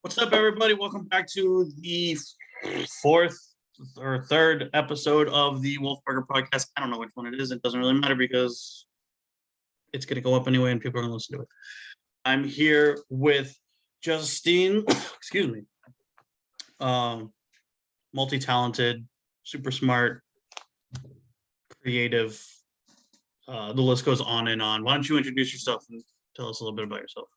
What's up, everybody? Welcome back to the fourth or third episode of the Wolfburger podcast. I don't know which one it is. It doesn't really matter because it's going to go up anyway and people are going to listen to it. I'm here with Justine, excuse me, multi-talented, super smart, creative. The list goes on and on. Why don't you introduce yourself and tell us a little bit about yourself?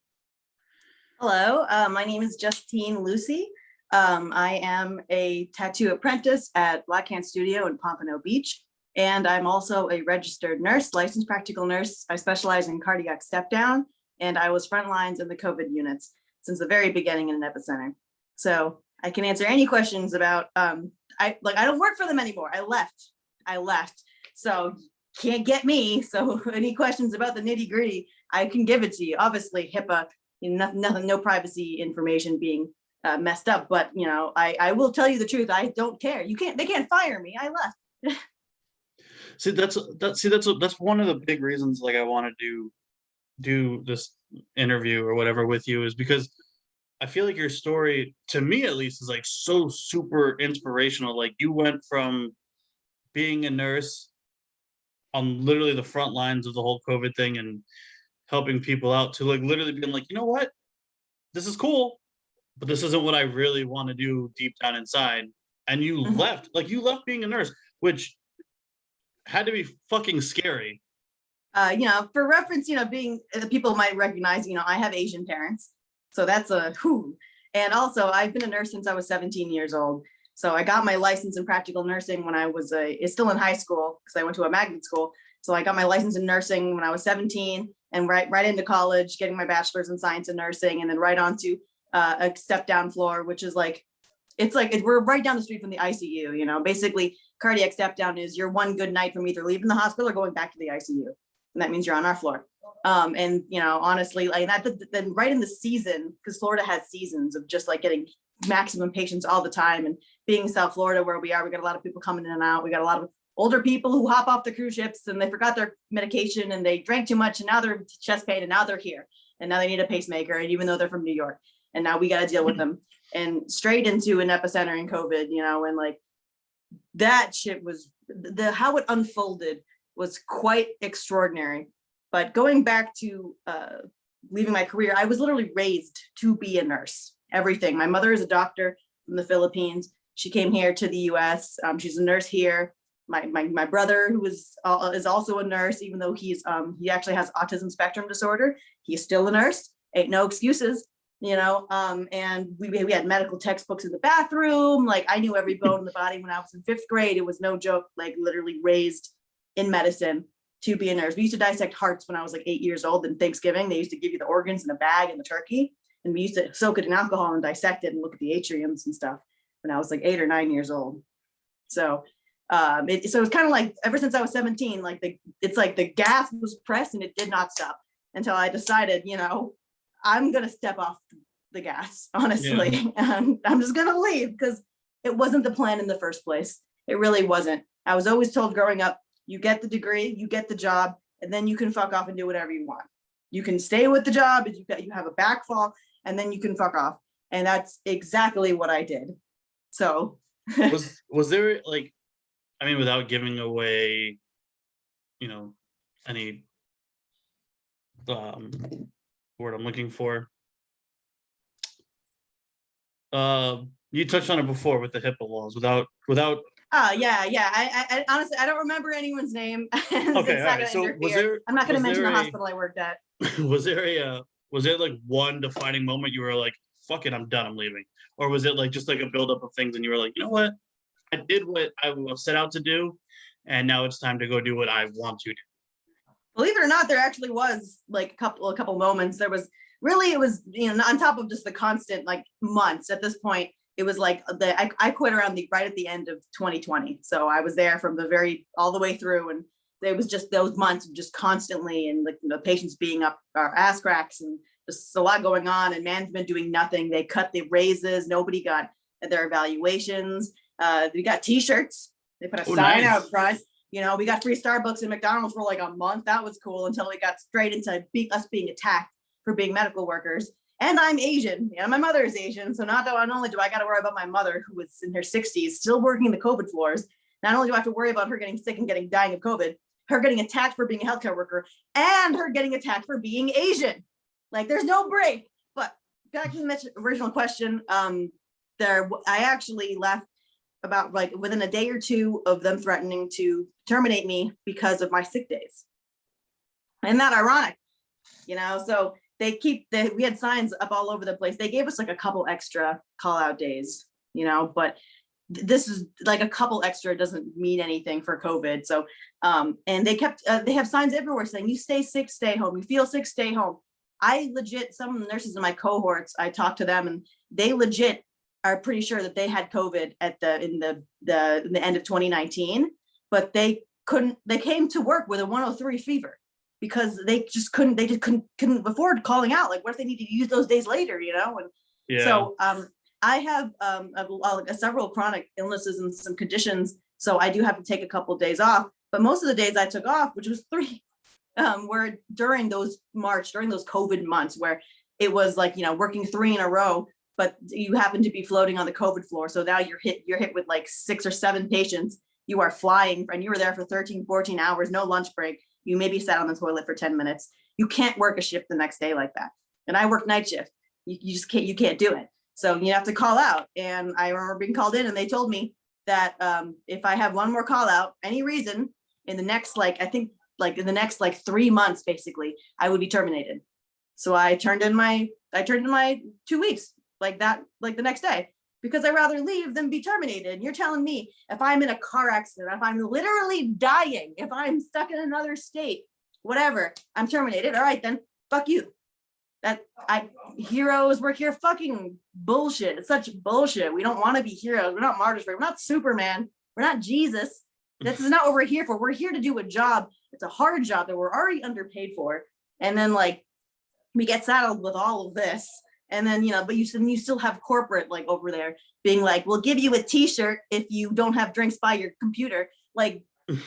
Hello, my name is Justine Lucy. I am a tattoo apprentice at Black Hand Studio in Pompano Beach, and I'm also a registered nurse, licensed practical nurse. I specialize in cardiac step down, and I was front lines in the COVID units since the very beginning in an epicenter. So I can answer any questions about, I don't work for them anymore. I left. So can't get me. So any questions about the nitty gritty, I can give it to you. Obviously HIPAA, nothing, no privacy information being messed up, but I will tell you the truth. I don't care. They can't fire me. I left. See, that's one of the big reasons like I want to do this interview or whatever with you, is because I feel like your story, to me at least, is like so super inspirational. Like you went from being a nurse on literally the front lines of the whole COVID thing and helping people out to like literally being like, you know what, this is cool, but this isn't what I really want to do deep down inside. And you left being a nurse, which had to be fucking scary. For reference, being people might recognize, I have Asian parents, so that's a who. And also I've been a nurse since I was 17 years old. So I got my license in practical nursing when I was still in high school, because I went to a magnet school. So I got my license in nursing when I was 17, and right into college, getting my bachelor's in science and nursing, and then right on to a step down floor, which is we're right down the street from the ICU. Basically cardiac step down is your one good night from either leaving the hospital or going back to the ICU, and that means you're on our floor. Honestly, like that, then right in the season, because Florida has seasons of just like getting maximum patients all the time, and being in South Florida where we got a lot of people coming in and out. We got a lot of older people who hop off the cruise ships and they forgot their medication and they drank too much and now they're chest pain and now they're here and now they need a pacemaker, and even though they're from New York, and now we got to deal with them, and straight into an epicenter in COVID, and like that shit was how it unfolded was quite extraordinary. But going back to leaving my career, I was literally raised to be a nurse. Everything. My mother is a doctor from the Philippines. She came here to the US. She's a nurse here. My brother, who is also a nurse, even though he actually has autism spectrum disorder, he's still a nurse. Ain't no excuses, and we had medical textbooks in the bathroom. Like I knew every bone in the body when I was in 5th grade. It was no joke, like literally raised in medicine to be a nurse. We used to dissect hearts when I was like 8 years old. And Thanksgiving, they used to give you the organs in a bag and the turkey. And we used to soak it in alcohol and dissect it and look at the atriums and stuff when I was like 8 or 9 years old. So it's kind of like ever since I was 17, like it's like the gas was pressed and it did not stop until I decided, I'm going to step off the gas, honestly. Yeah. And I'm just going to leave because it wasn't the plan in the first place. It really wasn't. I was always told growing up, you get the degree, you get the job, and then you can fuck off and do whatever you want. You can stay with the job, you have a backfall, and then you can fuck off. And that's exactly what I did. So was there like, I mean, without giving away, any word I'm looking for. You touched on it before with the HIPAA laws. Without. Oh yeah. I honestly I don't remember anyone's name. Okay, all right. So I'm not going to mention the hospital I worked at. Was there like one defining moment you were like, fuck it, I'm done, I'm leaving? Or was it like just like a buildup of things and you were like, you know what? I did what I set out to do, and now it's time to go do what I want to do. Believe it or not, there actually was like a couple moments. It was on top of just the constant like months at this point. It was like I quit around right at the end of 2020. So I was there from all the way through, and there was just those months of just constantly, and like the patients being up our ass cracks, and just a lot going on, and management doing nothing. They cut the raises. Nobody got their evaluations. We got t-shirts. They put a sign out front. We got free Starbucks and McDonald's for like a month. That was cool until we got straight into us being attacked for being medical workers. And I'm Asian. Yeah, my mother is Asian. So not only do I got to worry about my mother, who was in her 60s, still working the COVID floors, not only do I have to worry about her getting sick and dying of COVID, her getting attacked for being a healthcare worker, and her getting attacked for being Asian. Like, there's no break. But back to the original question, I actually left about like within a day or two of them threatening to terminate me because of my sick days. Isn't that ironic? So we had signs up all over the place. They gave us like a couple extra call out days, but this is like a couple extra doesn't mean anything for COVID. So, and they have signs everywhere saying, you stay sick, stay home. You feel sick, stay home. I legit, some of the nurses in my cohorts, I talked to them and they legit are pretty sure that they had COVID in the end of 2019, but they came to work with a 103 fever because they just couldn't afford calling out. Like, what if they needed to use those days later, And Yeah. so I have several chronic illnesses and some conditions, so I do have to take a couple of days off. But most of the days I took off, which was 3, were during those COVID months where it was like, working 3 in a row, but you happen to be floating on the COVID floor. So now you're hit with like 6 or 7 patients. You are flying, and you were there for 13, 14 hours, no lunch break. You maybe sat on the toilet for 10 minutes. You can't work a shift the next day like that. And I work night shift. You just can't do it. So you have to call out. And I remember being called in and they told me that if I have one more call out, any reason in the next, in the next 3 months, basically, I would be terminated. So I turned in my 2 weeks the next day, because I'd rather leave than be terminated. And you're telling me if I'm in a car accident, if I'm literally dying, if I'm stuck in another state, whatever, I'm terminated. All right, then fuck you. Heroes work here. Fucking bullshit. It's such bullshit. We don't want to be heroes. We're not martyrs. We're not Superman. We're not Jesus. This is not what we're here for. We're here to do a job. It's a hard job that we're already underpaid for. And then we get saddled with all of this. And then, but you still have corporate over there being like, we'll give you a t-shirt if you don't have drinks by your computer.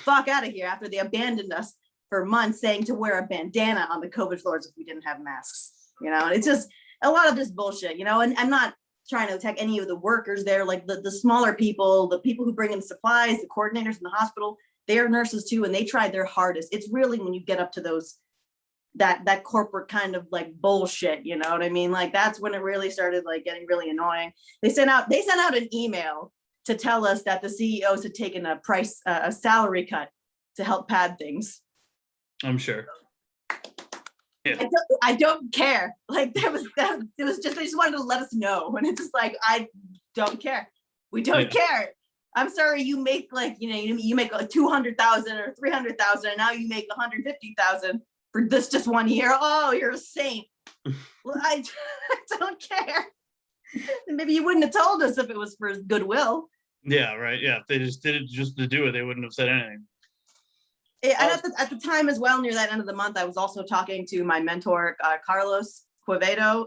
Fuck out of here, after they abandoned us for months saying to wear a bandana on the COVID floors if we didn't have masks. And it's just a lot of this bullshit, and I'm not trying to attack any of the workers there, like the smaller people, the people who bring in supplies, the coordinators in the hospital, they are nurses too, and they tried their hardest. It's really when you get up to those that corporate kind of bullshit, you know what I mean? That's when it really started getting really annoying. They sent out an email to tell us that the CEOs had taken a salary cut to help pad things. I'm sure. Yeah. I don't care. It was just, they just wanted to let us know. And it's just I don't care. We don't care. I'm sorry, you make you make 200,000 or 300,000 and now you make 150,000 for this just 1 year. Oh, you're a saint. Well, I don't care. Maybe you wouldn't have told us if it was for goodwill. Yeah, right. Yeah, if they just did it just to do it, they wouldn't have said anything. And at the time as well, near that end of the month, I was also talking to my mentor, Carlos Quevedo,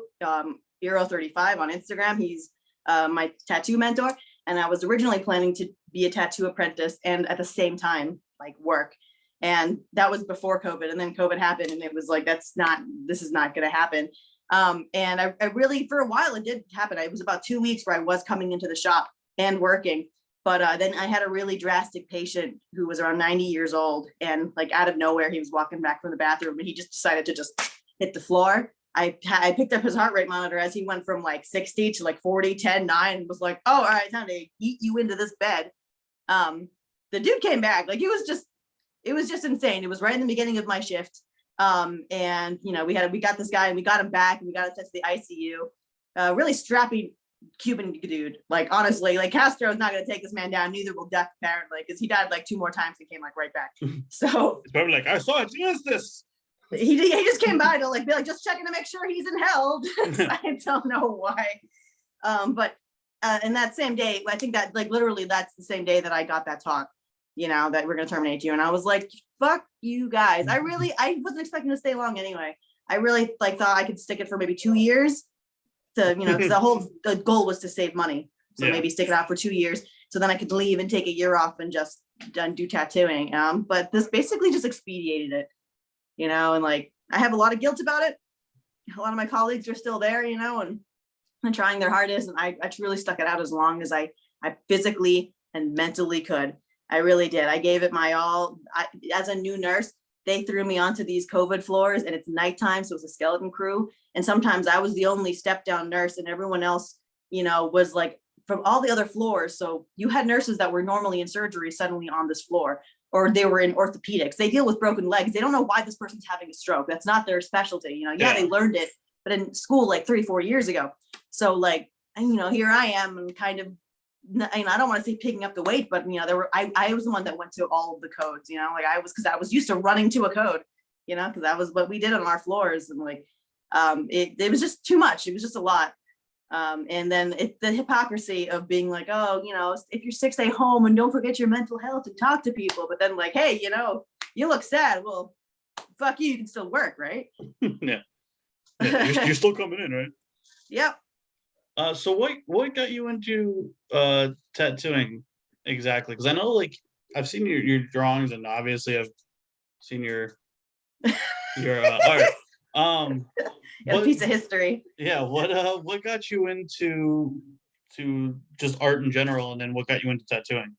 Euro35 on Instagram. He's my tattoo mentor. And I was originally planning to be a tattoo apprentice and at the same time, work. And that was before COVID. And then COVID happened and it was this is not going to happen. And I really, for a while, it did happen. It was about 2 weeks where I was coming into the shop and working. But then I had a really drastic patient who was around 90 years old. And out of nowhere, he was walking back from the bathroom and he just decided to just hit the floor. I picked up his heart rate monitor as he went from 60 to 40, 10, 9, and was like, oh, all right, time to eat you into this bed. The dude came back. It was just insane. It was right in the beginning of my shift. And we got this guy and we got him back and we got him sent to the ICU. Really strappy Cuban dude. Honestly, Castro's not going to take this man down. Neither will Death, apparently, because he died 2 more times and came right back. So it's probably I saw it. Yes, this. He just came by to be just checking to make sure he's in hell. I don't know why. But in that same day, I think that literally that's the same day that I got that talk, that we're going to terminate you. And I was like, fuck you guys. I wasn't expecting to stay long anyway. I really thought I could stick it for maybe 2 years to, because the goal was to save money. So maybe stick it out for 2 years. So then I could leave and take a year off and just do tattooing. But this basically just expedited it, and I have a lot of guilt about it. a lot of my colleagues are still there, you know, and trying their hardest. And I truly stuck it out as long as I physically and mentally could. I really did. I gave it my all. As a new nurse, they threw me onto these COVID floors, and it's nighttime, so it's a skeleton crew. And sometimes I was the only step down nurse, and everyone else, you know, was like from all the other floors. So you had nurses that were normally in surgery suddenly on this floor, or they were in orthopedics. They deal with broken legs. They don't know why this person's having a stroke. That's not their specialty. You know, yeah, they learned it, but in school like 3-4 years ago. So like, and, you know, here I am and kind of, and I don't want to say picking up the weight, but you know, I was the one that went to all of the codes, you know, like because I was used to running to a code, you know, because that was what we did on our floors. And like, it was just too much. It was just a lot. And then the hypocrisy of being like, oh, you know, if you're sick, stay home and don't forget your mental health and talk to people. But then like, hey, you know, you look sad. Well, fuck you. You can still work, right? Yeah. You're still coming in, right? Yep. So what got you into tattooing exactly? Because I know like I've seen your drawings, and obviously I've seen your art. A piece of history. Yeah, what got you into to just art in general, and then what got you into tattooing?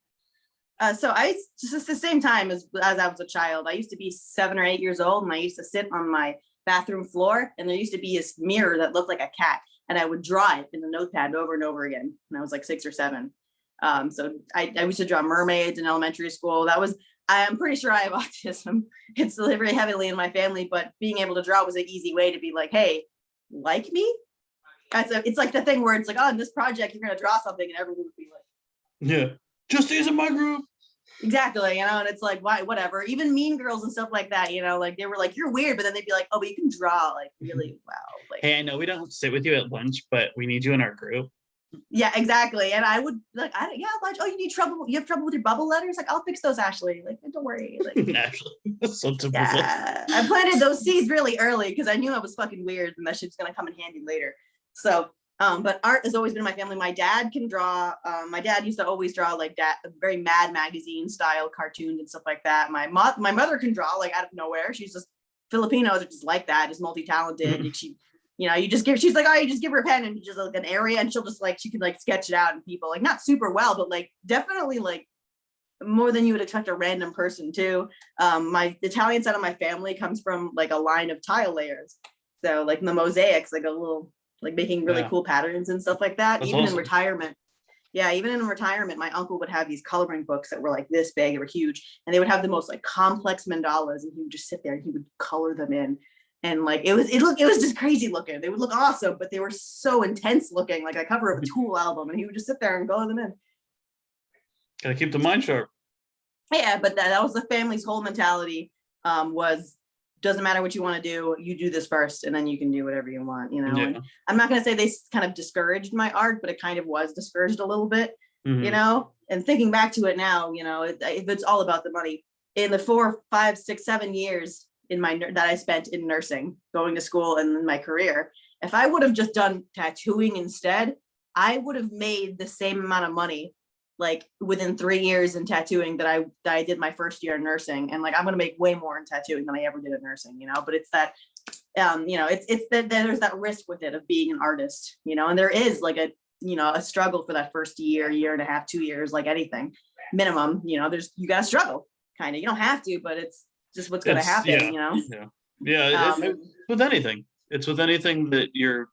So I just the same time as I was a child. I used to be 7 or 8 years old, and I used to sit on my bathroom floor, and there used to be this mirror that looked like a cat, and I would draw it in the notepad over and over again. And I was like 6 or 7. So I used to draw mermaids in elementary school. I'm pretty sure I have autism. It's very heavily in my family, but being able to draw was an easy way to be like, hey, like me? It's like the thing where it's like, oh, in this project, you're going to draw something, and everyone would be like, yeah, Justine's in my group. Exactly, you know, and it's like, why, whatever. Even Mean Girls and stuff like that, you know, like they were like, you're weird, but then they'd be like, oh, but you can draw, like really wow. Like, hey, I know we don't sit with you at lunch, but we need you in our group. Yeah, exactly. And I would like, lunch. Oh, you have trouble with your bubble letters? Like, I'll fix those, Ashley. Like, don't worry. Like, Ashley, that's so typical. Yeah, I planted those seeds really early because I knew I was fucking weird and that shit's gonna come in handy later. So, but art has always been in my family. My dad can draw. My dad used to always draw like that, very Mad Magazine style cartoons and stuff like that. My mother can draw like out of nowhere. She's just Filipinos are just like that, just multi-talented. And she, you know, she's like, oh, you just give her a pen and just like an area, and she'll just like, she can like sketch it out, and people like not super well, but like definitely like more than you would expect a random person to. My Italian side of my family comes from like a line of tile layers. So like the mosaics, like a little, like making really cool patterns and stuff like that. That's even awesome. In retirement. Yeah, even in retirement, my uncle would have these coloring books that were like this big, they were huge, and they would have the most like complex mandalas, and he would just sit there and he would color them in. And like it was just crazy looking. They would look awesome, but they were so intense looking, like a cover of a Tool album, and he would just sit there and color them in. Gotta keep the mind sharp. Yeah, but that was the family's whole mentality. Was doesn't matter what you want to do, you do this first, and then you can do whatever you want, you know. And I'm not going to say they kind of discouraged my art, but it kind of was discouraged a little bit, you know. And thinking back to it now, you know, if it's all about the money. In the 4, 5, 6, 7 years that I spent in nursing, going to school, and in my career, if I would have just done tattooing instead, I would have made the same amount of money like within 3 years in tattooing that I did my first year in nursing. And like I'm gonna make way more in tattooing than I ever did in nursing, you know. But it's that you know, it's that there's that risk with it of being an artist, you know. And there is like a struggle for that first year and a half, 2 years, like anything minimum, you know. You gotta struggle, kind of. You don't have to, but it's just what's gonna happen, you know. It's with anything. It's with anything that you're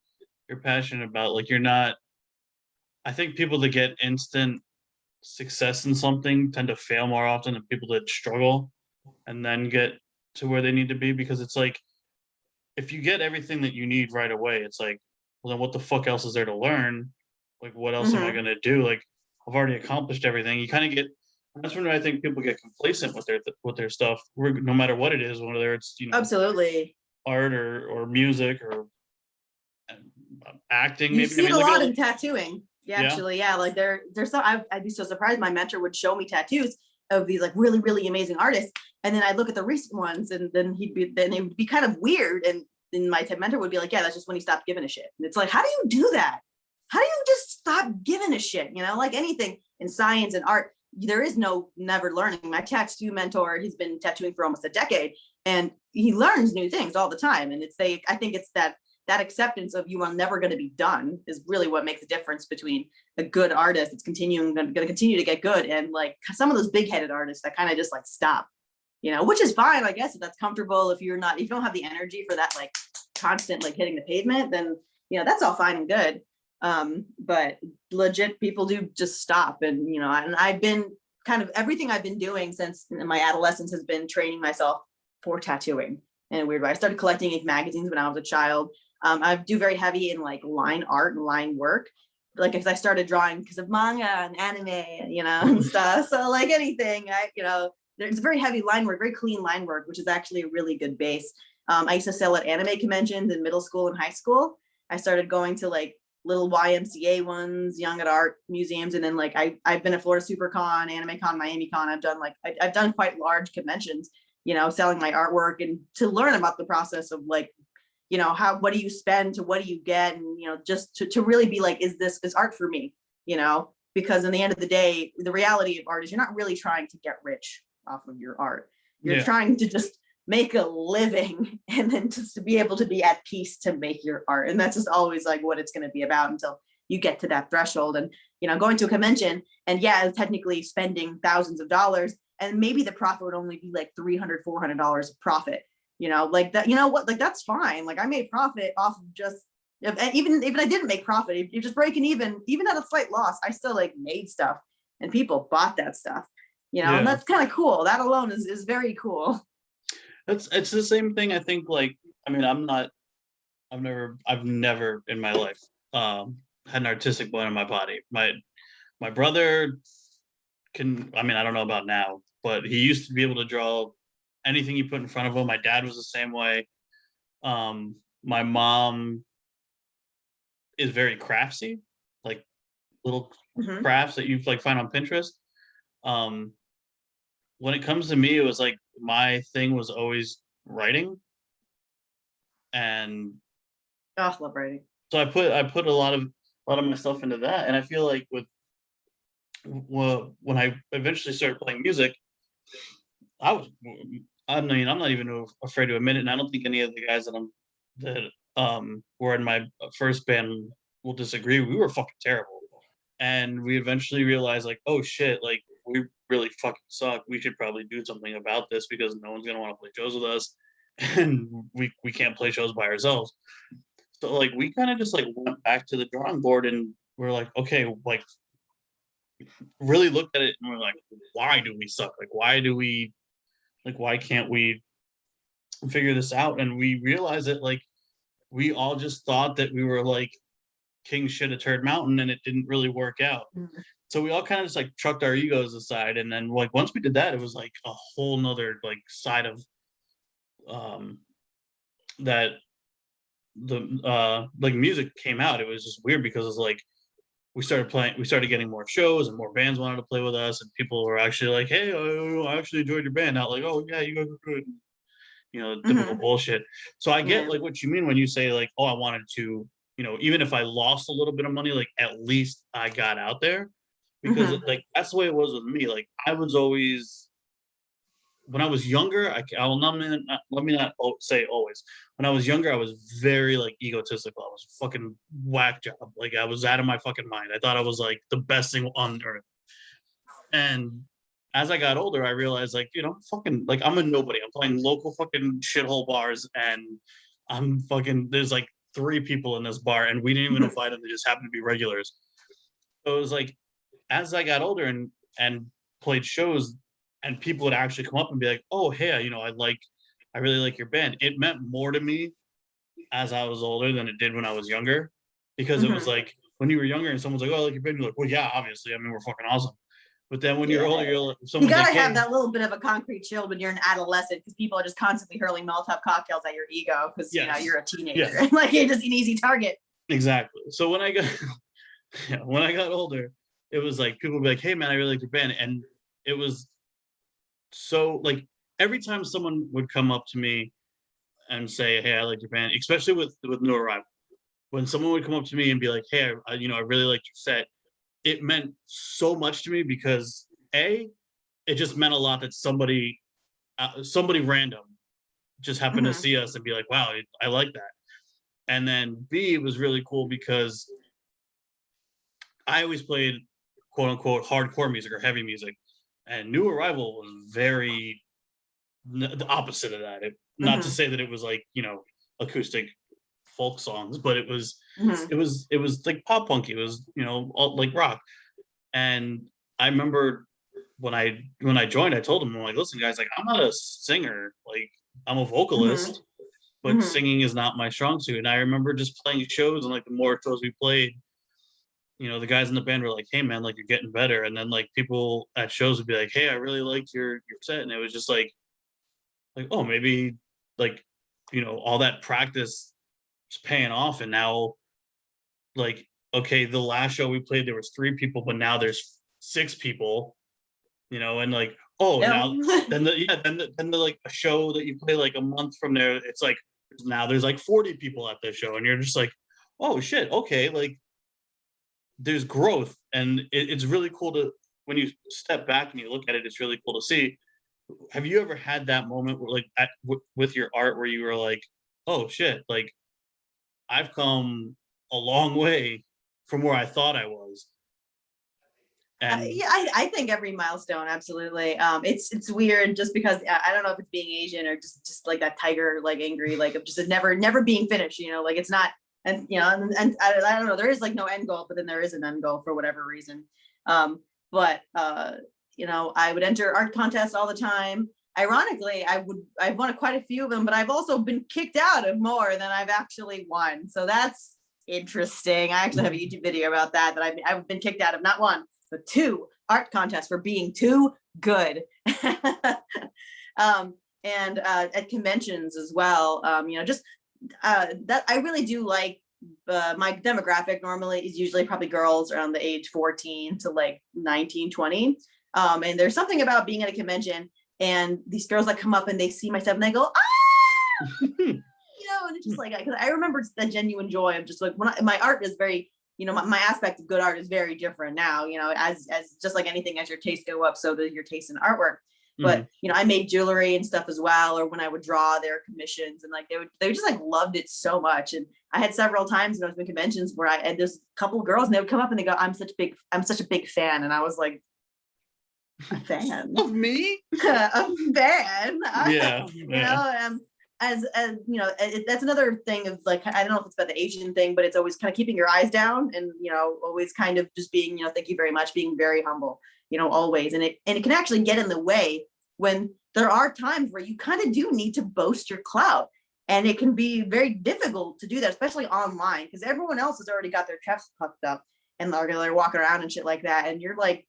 passionate about. Like you're not, I think people that get instant success in something tend to fail more often than people that struggle and then get to where they need to be, because it's like if you get everything that you need right away, it's like, well, then what the fuck else is there to learn? Like what else am I going to do? Like I've already accomplished everything. You kind of get, that's when I think people get complacent with their stuff, no matter what it is, whether it's, you know, absolutely art or music or acting. You see it a lot in tattooing. Actually, like there's so I'd be so surprised. My mentor would show me tattoos of these like really, really amazing artists, and then I'd look at the recent ones, and then it would be kind of weird, and then my mentor would be like, yeah, that's just when he stopped giving a shit. And it's like, how do you do that? How do you just stop giving a shit? You know, like anything in science and art, there is no never learning. My tattoo mentor, he's been tattooing for almost a decade, and he learns new things all the time. And I think it's that that acceptance of you are never going to be done is really what makes the difference between a good artist that's going to continue to get good, and like some of those big-headed artists that kind of just like stop, which is fine, I guess, if that's comfortable. If you don't have the energy for that like constant like hitting the pavement, then that's all fine and good. But legit people do just stop. And and I've been kind of, everything I've been doing since my adolescence has been training myself for tattooing in a weird way. I started collecting ink magazines when I was a child. I do very heavy in like line art and line work, like because I started drawing because of manga and anime, and stuff. So like anything, there's very heavy line work, very clean line work, which is actually a really good base. I used to sell at anime conventions in middle school and high school. I started going to like little YMCA ones, Young at Art museums, and then like I've been at Florida SuperCon, AnimeCon, MiamiCon. I've done like I've done quite large conventions, selling my artwork, and to learn about the process of like, what do you spend to what do you get, and just to really be like, is art for me, because in the end of the day, the reality of art is you're not really trying to get rich off of your art. You're trying to just make a living, and then just to be able to be at peace to make your art. And that's just always like what it's going to be about until you get to that threshold. And going to a convention and technically spending thousands of dollars, and maybe the profit would only be like $300-$400 profit, like that, like that's fine. Like I made profit off of just, even if I didn't make profit, if you're just breaking even at a slight loss, I still like made stuff and people bought that stuff, and that's kind of cool. That alone is very cool. It's the same thing. I think, like, I mean, I've never in my life had an artistic bone in my body. My brother can, I mean, I don't know about now, but he used to be able to draw anything you put in front of him. My dad was the same way. My mom is very craftsy, like little crafts that you like find on Pinterest. When it comes to me, it was like my thing was always writing, and I love writing. so I put a lot of myself into that. And I feel like when I eventually started playing music, I mean, I'm not even afraid to admit it, and I don't think any of the guys that were in my first band will disagree. We were fucking terrible, and we eventually realized, like, oh shit, like we really fucking suck. We should probably do something about this, because no one's gonna want to play shows with us, and we can't play shows by ourselves. So like we kind of just like went back to the drawing board, and we're like, okay, like really looked at it, and we're like, why do we suck? Like why can't we figure this out? And we realized that like we all just thought that we were like king shit at Turd Mountain, and it didn't really work out. So we all kind of just like chucked our egos aside, and then like once we did that, it was like a whole nother like side of that the like music came out. It was just weird because it's like we started getting more shows, and more bands wanted to play with us, and people were actually like, hey, I actually enjoyed your band, not like, oh yeah, you guys were good, typical bullshit. So I get like what you mean when you say like, oh, I wanted to, even if I lost a little bit of money, like at least I got out there, because like that's the way it was with me. Like I was always, when I was younger, let me not say always. When I was younger, I was very like egotistical. I was a fucking whack job. Like I was out of my fucking mind. I thought I was like the best thing on earth. And as I got older, I realized like, fucking like I'm a nobody. I'm playing local fucking shithole bars, and there's like 3 people in this bar, and we didn't even invite them. They just happened to be regulars. So it was like, as I got older and played shows, and people would actually come up and be like, oh, hey, I really like your band. It meant more to me as I was older than it did when I was younger, because it was like when you were younger and someone's like, oh, I like your band, you're like, well, yeah, obviously. I mean, we're fucking awesome. But then when you're older, you gotta like, have that little bit of a concrete shield when you're an adolescent, because people are just constantly hurling Molotov cocktails at your ego because you're a teenager. Like you're just an easy target. Exactly. So when I got older, it was like people would be like, hey man, I really like your band. And it was so like every time someone would come up to me and say, hey, I like your band, especially with new arrival, when someone would come up to me and be like, hey, I really liked your set, it meant so much to me, because it just meant a lot that somebody random just happened to see us and be like, wow, I like that. And then B was really cool because I always played quote unquote hardcore music or heavy music, and New Arrival was very the opposite of that. Not to Hmm. say that it was like, acoustic folk songs, but Hmm. it was like pop punk. It was, all, like rock. And I remember when I joined, I told them, I'm like, listen, guys, like I'm not a singer, like I'm a Hmm. vocalist, but Hmm. singing is not my strong suit. And I remember just playing shows, and like the more shows we played, the guys in the band were like, "Hey, man, like you're getting better." And then like people at shows would be like, "Hey, I really liked your set," and it was just like, oh, maybe like all that practice is paying off, and now like okay, the last show we played there was 3 people, but now there's 6 people, and like oh Yep. now then the like a show that you play like a month from there, it's like now there's like 40 people at the show, and you're just like, oh shit, okay, like there's growth, and it's really cool to when you step back and you look at it. It's really cool to see. Have you ever had that moment where, like, with your art, where you were like, "Oh shit! Like, I've come a long way from where I thought I was." And Yeah, I think every milestone, absolutely. It's weird just because I don't know if it's being Asian or just like that tiger, like angry, like of just never being finished. Like it's not, and and I don't know. There is like no end goal, but then there is an end goal for whatever reason. But I would enter art contests all the time. Ironically, I've won quite a few of them, but I've also been kicked out of more than I've actually won. So that's interesting. I actually have a YouTube video about that I've been kicked out of not one but 2 art contests for being too good. And at conventions as well. Just that I really do like. My demographic normally is usually probably girls around the age 14 to like 19, 20. And there's something about being at a convention and these girls that come up and they see my stuff and they go, ah, and it's just like, because I remember the genuine joy of just like my art is very, my aspect of good art is very different now, as just like anything, as your tastes go up, so does your taste in artwork. But Mhm. I made jewelry and stuff as well, or when I would draw their commissions, and like they just like loved it so much. And I had several times when I was in conventions where and there's a couple of girls and they would come up and they go, I'm such a big fan. And I was like, a fan? Of me? A fan? Yeah, you yeah, know, as that's another thing of like, I don't know if it's about the Asian thing, but it's always kind of keeping your eyes down and always kind of just being, thank you very much, being very humble, always. And it can actually get in the way when there are times where you kind of do need to boast your clout. And it can be very difficult to do that, especially online, because everyone else has already got their chests puffed up and they're walking around and shit like that. And you're like,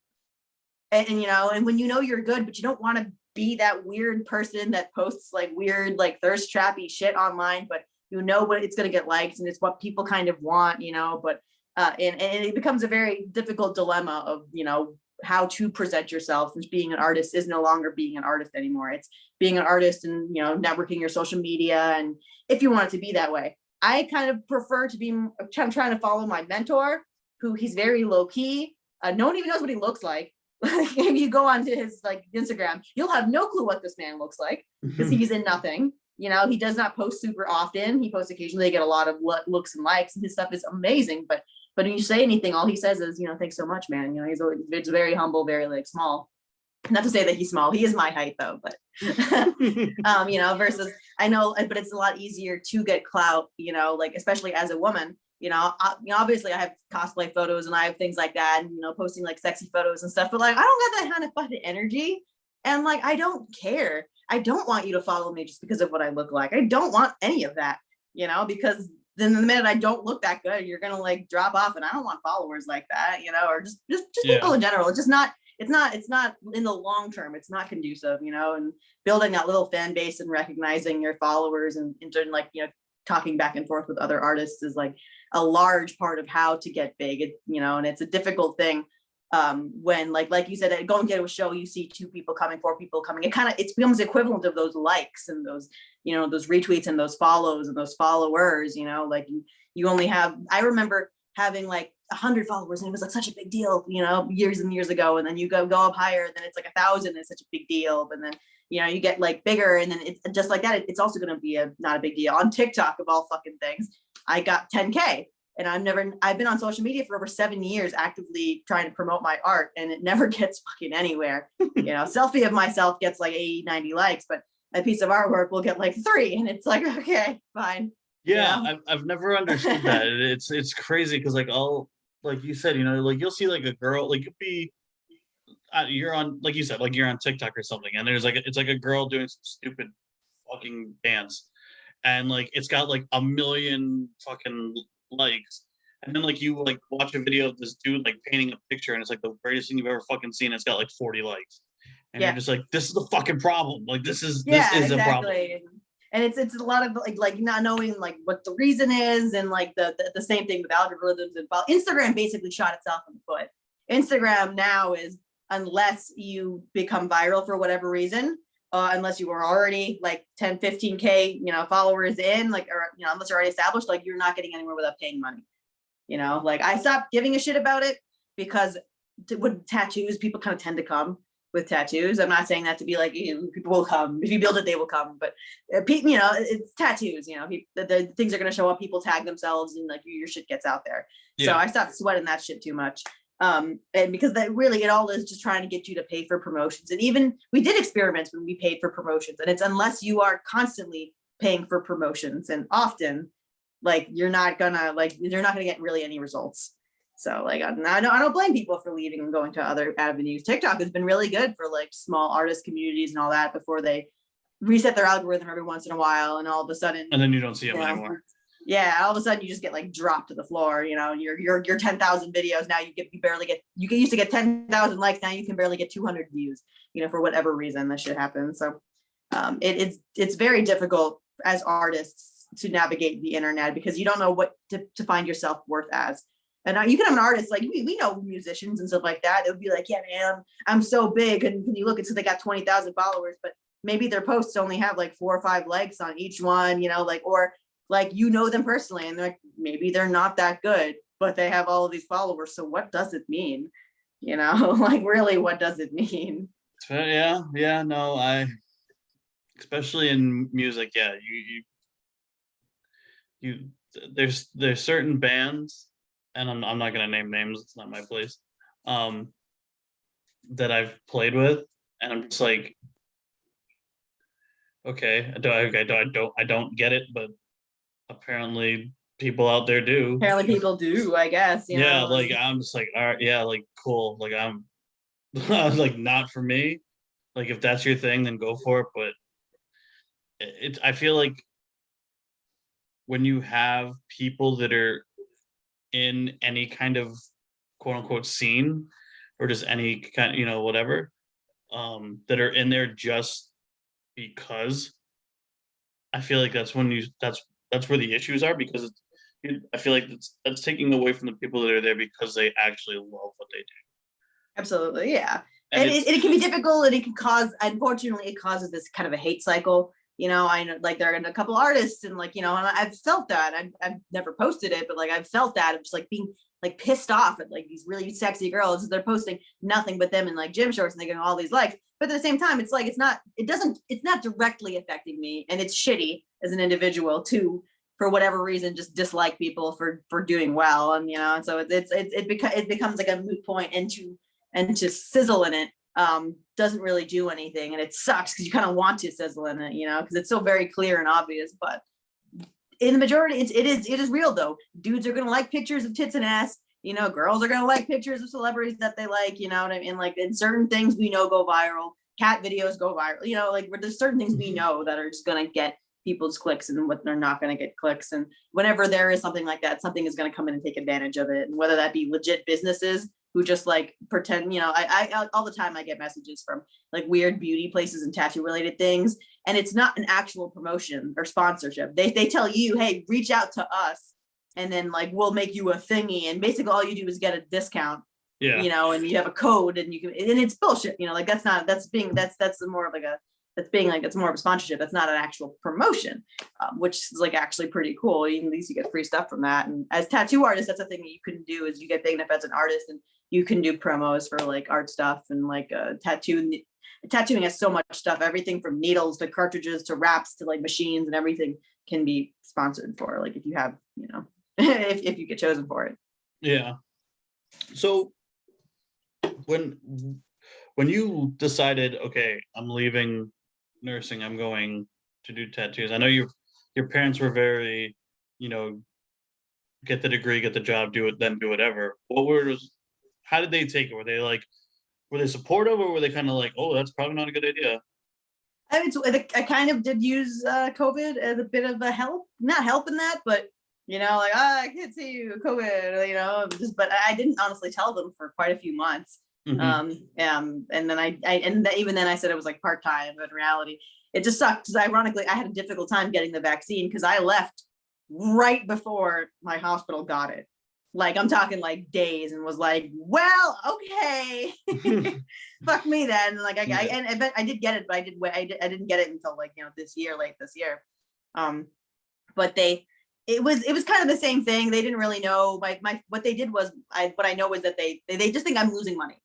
and when you're good, but you don't want to be that weird person that posts like weird, like thirst trappy shit online, but what it's going to get likes and it's what people kind of want, but and it becomes a very difficult dilemma of, how to present yourself, which being an artist is no longer being an artist anymore. It's being an artist and, networking your social media. And if you want it to be that way, I kind of prefer to be, I'm trying to follow my mentor, who he's very low key. No one even knows what he looks like. If you go onto his like Instagram, you'll have no clue what this man looks like because yeah. he's in nothing. He does not post super often. He posts occasionally, they get a lot of looks and likes, and his stuff is amazing. But when you say anything, all he says is, thanks so much, man. It's very humble, very like small. Not to say that he's small. He is my height though, but versus I know, but it's a lot easier to get clout, like especially as a woman. Obviously I have cosplay photos and I have things like that, and posting like sexy photos and stuff. But like, I don't got that kind of fucking energy, and like, I don't care. I don't want you to follow me just because of what I look like. I don't want any of that, because then the minute I don't look that good, you're gonna like drop off, and I don't want followers like that, or just people in general. It's just not. It's not in the long term. It's not conducive, and building that little fan base and recognizing your followers and like talking back and forth with other artists is like a large part of how to get big. And it's a difficult thing when like you said, go and get to a show, you see 2 people coming, 4 people coming. It becomes the equivalent of those likes and those those retweets and those follows and those followers. Like you only have. I remember having like 100 followers and it was like such a big deal, years and years ago. And then you go up higher, then it's like 1,000. It's such a big deal. And then you get like bigger, and then it's just like that. It's also going to be not a big deal on TikTok of all fucking things. I got 10K. And I've been on social media for over 7 years actively trying to promote my art, and it never gets fucking anywhere. Selfie of myself gets like 80, 90 likes, but a piece of artwork will get like 3. And it's like, okay, fine. Yeah, I've never understood that. It's crazy because like like you said, like you'll see like a girl, like you'll be you're on, like you said, like you're on TikTok or something, and it's like a girl doing some stupid fucking dance, and like it's got like a million fucking likes, and then like you like watch a video of this dude like painting a picture, and it's like the greatest thing you've ever fucking seen. It's got like 40 likes, and you're Yeah. just like, this is the fucking problem. Like this is Yeah, a problem. exactly. And it's a lot of like not knowing like what the reason is, and like the same thing with algorithms and Instagram basically shot itself in the foot. Instagram now is, unless you become viral for whatever reason, unless you were already like 10, 15K, followers in, like, or, unless you're already established, like you're not getting anywhere without paying money. Like I stopped giving a shit about it because with tattoos, people kind of tend to come with tattoos. I'm not saying that to be like, people will come. If you build it, they will come. But it's tattoos. The things are going to show up. People tag themselves, and like your shit gets out there. Yeah. So I stopped sweating that shit too much. And because that really, it all is just trying to get you to pay for promotions. And even we did experiments when we paid for promotions, and it's unless you are constantly paying for promotions, and often, like you're not gonna get really any results. So like I don't blame people for leaving and going to other avenues. TikTok has been really good for like small artist communities and all that before they reset their algorithm every once in a while, and all of a sudden, and then you don't see them anymore. Yeah, all of a sudden you just get like dropped to the floor. Your 10,000 videos now you used to get 10,000 likes, now you can barely get 200 views. For whatever reason this shit happens. So it's very difficult as artists to navigate the internet because you don't know what to find your self-worth as. And you can have an artist, like we know musicians and stuff like that. It would be like, yeah, man, I'm so big. And when you look, so they got 20,000 followers, but maybe their posts only have like 4 or 5 likes on each one, or like, them personally, and they're like, maybe they're not that good, but they have all of these followers. So what does it mean? Like really, what does it mean? Yeah, no, especially in music, yeah, there's certain bands, and I'm not gonna name names, it's not my place, that I've played with, and I'm just like, okay, I don't get it, but apparently people out there do. Apparently people do, I guess. Yeah, like I'm just like, all right, yeah, like cool, like I was like, not for me. Like if that's your thing, then go for it. But I feel like when you have people that are in any kind of quote unquote scene, or just any kind, whatever, that are in there just because, I feel like that's when that's where the issues are, because I feel like that's taking away from the people that are there because they actually love what they do. Absolutely, yeah. And it can be difficult, and it can cause, unfortunately, it causes this kind of a hate cycle. I know, like there are a couple artists, and like, and I've felt that. I've never posted it, but like I've felt that of just like being like pissed off at like these really sexy girls. They're posting nothing but them in like gym shorts, and they're getting all these likes. But at the same time, it's like it's not directly affecting me, and it's shitty as an individual to, for whatever reason, just dislike people for doing well, and and so it becomes like a moot point, and to sizzle in it doesn't really do anything, and it sucks because you kind of want to sizzle in it, because it's so very clear and obvious. But in the majority, it is real though. Dudes are gonna like pictures of tits and ass. Girls are gonna like pictures of celebrities that they like. What I mean? Like, in certain things we know go viral. Cat videos go viral. Like there's certain things we know that are just gonna get people's clicks, and what they're not going to get clicks. And whenever there is something like that, something is going to come in and take advantage of it. And whether that be legit businesses who just like pretend, I all the time I get messages from like weird beauty places and tattoo related things, and it's not an actual promotion or sponsorship. They tell you, hey, reach out to us, and then like we'll make you a thingy, and basically all you do is get a discount. Yeah. And you have a code, and you can, and it's bullshit. Like that's more of like a, that's more of a sponsorship. That's not an actual promotion, which is like actually pretty cool. At least you get free stuff from that. And as tattoo artists, that's the thing that you can do, is you get big enough as an artist, and you can do promos for like art stuff, and like tattooing has so much stuff, everything from needles to cartridges to wraps to like machines and everything. can be sponsored for, like if you have, if you get chosen for it. Yeah. So when you decided, okay, I'm leaving nursing, I'm going to do tattoos. I know your parents were very, you know, get the degree, get the job, do it, then do whatever. How did they take it? Were they supportive, or were they kind of like, oh, that's probably not a good idea? I mean, I kind of did use COVID as a bit of a help, not helping that, but like, I can't see you, COVID, just, but I didn't honestly tell them for quite a few months. Hmm. And then even then I said it was like part-time, but in reality, it just sucked because ironically, I had a difficult time getting the vaccine because I left right before my hospital got it. Like I'm talking like days, and was like, well, okay, fuck me then. Like Yeah. I bet I did get it, but I didn't get it until like late this year. But it was kind of the same thing. They didn't really know. What they did was what I know was that they just think I'm losing money.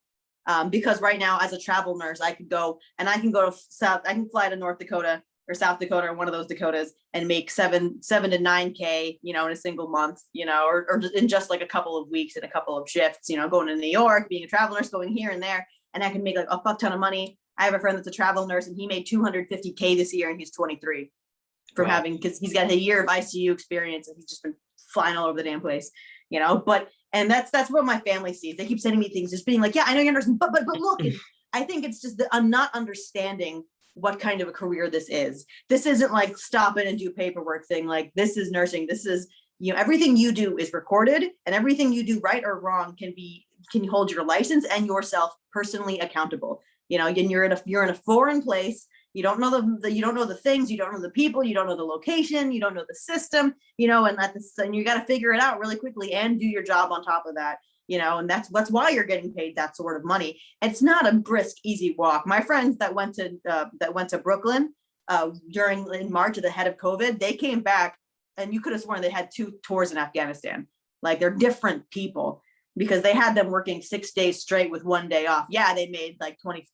Because right now as a travel nurse, I could go to I can fly to North Dakota or South Dakota or one of those Dakotas and make 7 to 9K, in a single month, or in just like a couple of weeks and a couple of shifts, going to New York, being a travel nurse, going here and there, and I can make like a fuck ton of money. I have a friend that's a travel nurse and he made 250K this year and he's 23 from Wow. because he's got a year of ICU experience and he's just been flying all over the damn place, but and that's what my family sees. They keep sending me things, just being like, yeah, I know you're nursing, but look, and I think it's just that I'm not understanding what kind of a career this is. This isn't like stop in and do paperwork thing. Like this is nursing. This is, everything you do is recorded, and everything you do right or wrong can hold your license and yourself personally accountable. And you're in a foreign place. You don't know you don't know the things, you don't know the people, you don't know the location, you don't know the system, and you got to figure it out really quickly and do your job on top of that. And that's why you're getting paid that sort of money. It's not a brisk, easy walk. My friends that went to Brooklyn in March at the head of COVID, they came back, and you could have sworn they had 2 tours in Afghanistan. Like they're different people because they had them working 6 days straight with 1 day off. Yeah, they made like 20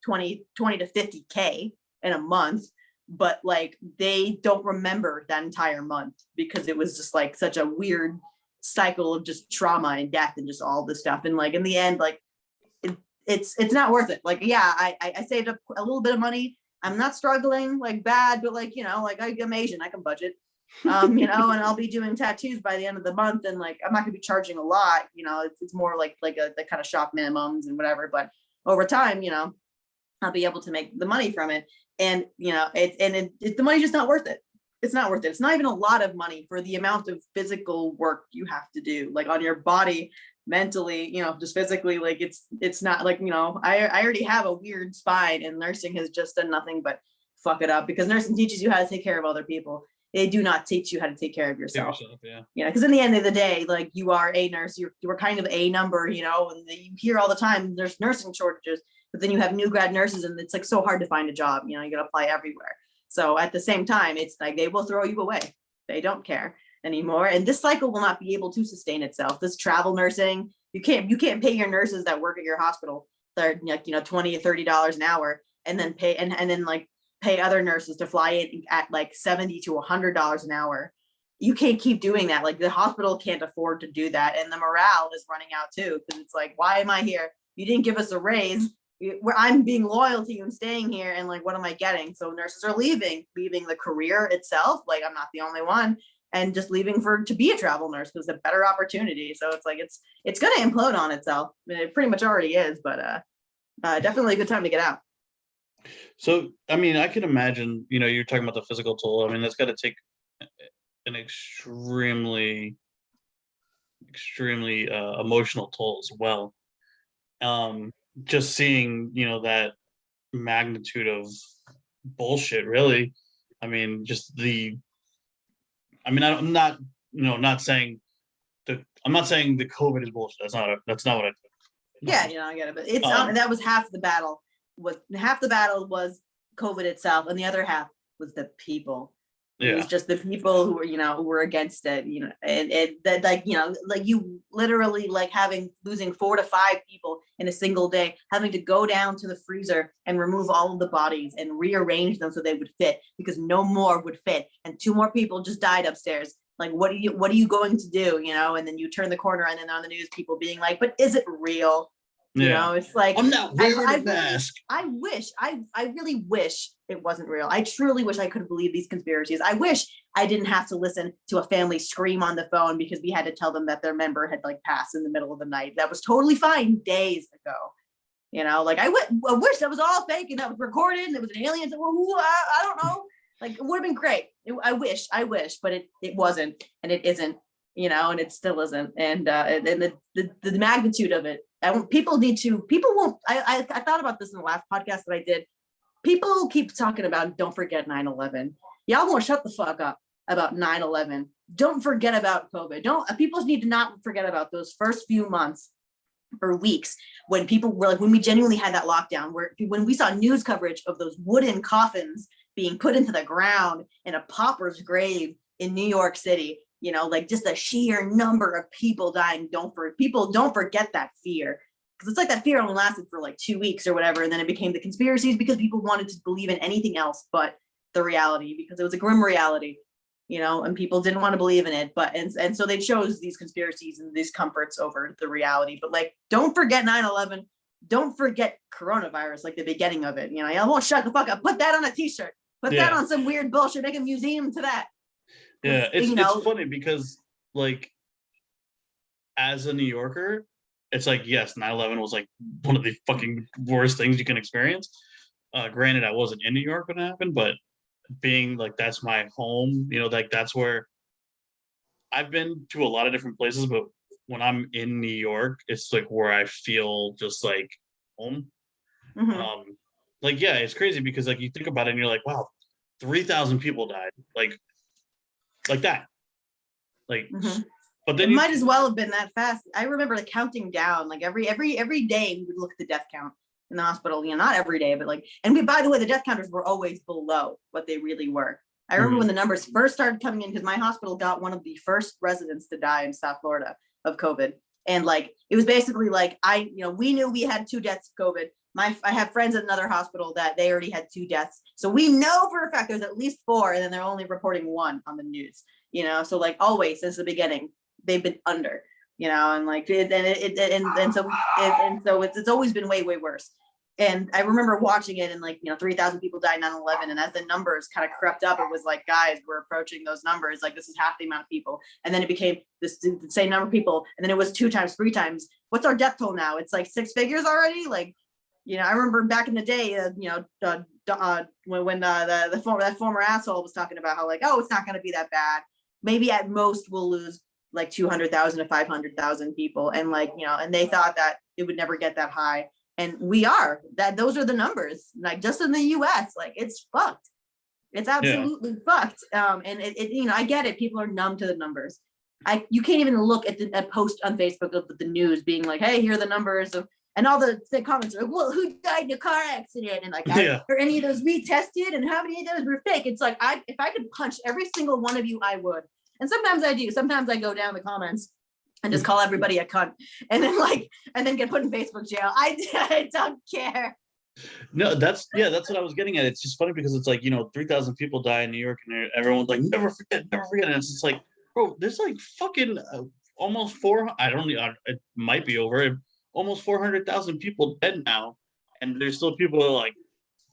to 50K in a month, but like they don't remember that entire month because it was just like such a weird cycle of just trauma and death and just all this stuff. And like in the end, like it's not worth it. Like, yeah, I saved up a little bit of money. I'm not struggling like bad, but like, like I'm Asian, I can budget. And I'll be doing tattoos by the end of the month, and like I'm not gonna be charging a lot, it's more like the kind of shop minimums and whatever, but over time, I'll be able to make the money from it. And the money's just not worth it. It's not worth it. It's not even a lot of money for the amount of physical work you have to do, like on your body, mentally, just physically. Like it's not like, I already have a weird spine, and nursing has just done nothing but fuck it up, because nursing teaches you how to take care of other people. They do not teach you how to take care of yourself. Yeah. Because in the end of the day, like you are a nurse, you're kind of a number, and you hear all the time there's nursing shortages, but then you have new grad nurses, and it's like so hard to find a job. You gotta apply everywhere. So at the same time, it's like they will throw you away. They don't care anymore, and this cycle will not be able to sustain itself. This travel nursing, you can't pay your nurses that work at your hospital, they're like $20 or $30 an hour, and then pay and then like pay other nurses to fly in at like $70 to $100 an hour. You can't keep doing that. Like the hospital can't afford to do that, and the morale is running out too, because it's like, why am I here? You didn't give us a raise. Where I'm being loyal to you and staying here, and like, what am I getting? So nurses are leaving the career itself. Like I'm not the only one, and just leaving to be a travel nurse because it's a better opportunity. So it's like it's going to implode on itself. I mean, it pretty much already is, but definitely a good time to get out. So, I mean, I can imagine, you're talking about the physical toll. I mean, that's got to take an extremely, extremely emotional toll as well. Just seeing, that magnitude of bullshit, really. I mean, I'm not, not saying I'm not saying the COVID is bullshit. That's not what I. Yeah, I get it, but it's that was half the battle. Half the battle was COVID itself, and the other half was the people. It Yeah. was just the people who were, who were against it, and that, like, like you literally like losing 4 to 5 people in a single day, having to go down to the freezer and remove all of the bodies and rearrange them so they would fit because no more would fit. And 2 more people just died upstairs. Like, what are you going to do? And then you turn the corner and then on the news, people being like, but is it real? Yeah. It's like, I'm not wearing a mask. I really wish it wasn't real. I truly wish I could believe these conspiracies. I wish I didn't have to listen to a family scream on the phone because we had to tell them that their member had like passed in the middle of the night. That was totally fine days ago. Like I wish that was all fake and that was recorded and it was an alien. I don't know. Like, it would have been great. I wish, but it wasn't, and it isn't, and it still isn't. And the magnitude of it, people won't, I thought about this in the last podcast that I did. People keep talking about, don't forget 9/11. Y'all won't shut the fuck up about 9/11. Don't forget about COVID. People need to not forget about those first few months or weeks when people were like, when we genuinely had that lockdown, when we saw news coverage of those wooden coffins being put into the ground in a pauper's grave in New York City, like just the sheer number of people dying. Don't forget that fear. Because it's like that fear only lasted for like 2 weeks or whatever. And then it became the conspiracies because people wanted to believe in anything else but the reality, because it was a grim reality, and people didn't want to believe in it. And so they chose these conspiracies and these comforts over the reality. But like, don't forget 9/11. Don't forget coronavirus, like the beginning of it. I won't shut the fuck up. Put that on a t-shirt. Put that on some weird bullshit. Make a museum to that. Yeah, it's funny because like as a New Yorker, it's like, yes, 9/11 was like one of the fucking worst things you can experience. Granted, I wasn't in New York when it happened, but being like that's my home, like that's where I've been to a lot of different places, but when I'm in New York, it's like where I feel just like home. Mm-hmm. Like, yeah, it's crazy because like you think about it and you're like, wow, 3,000 people died, like that, like. Mm-hmm. But then it might as well have been that fast. I remember like counting down, like every day we would look at the death count in the hospital. Not every day, but like, and by the way, the death counters were always below what they really were. I remember when the numbers first started coming in, because my hospital got one of the first residents to die in South Florida of COVID. And like, it was basically like, we knew we had 2 deaths of COVID. I have friends at another hospital that they already had 2 deaths. So we know for a fact there's at least 4, and then they're only reporting 1 on the news, so like always since the beginning, they've been under, and like, so it's always been way, way worse. And I remember watching it and like, 3,000 people died 9/11. And as the numbers kind of crept up, it was like, guys, we're approaching those numbers. Like, this is half the amount of people. And then it became the same number of people. And then it was 2 times, 3 times. What's our death toll now? It's like 6 figures already. Like, I remember back in the day, when that former asshole was talking about how like, oh, it's not going to be that bad. Maybe at most we'll lose like 200,000 to 500,000 people. And like, and they thought that it would never get that high. And those are the numbers, like just in the US, like it's fucked. It's absolutely fucked. And I get it. People are numb to the numbers. You can't even look at a post on Facebook of the news being like, hey, here are the numbers of, and all the comments are like, well, who died in a car accident? And like, are any of those retested? And how many of those were fake? It's like, if I could punch every single one of you, I would. And sometimes I do. Sometimes I go down the comments and just call everybody a cunt, and then get put in Facebook jail. I don't care. No, that's what I was getting at. It's just funny because it's like, 3,000 people die in New York and everyone's like, never forget. And it's just like, bro, there's like fucking almost 4. I don't know. It might be over. Almost 400,000 people dead now, and there's still people who are like,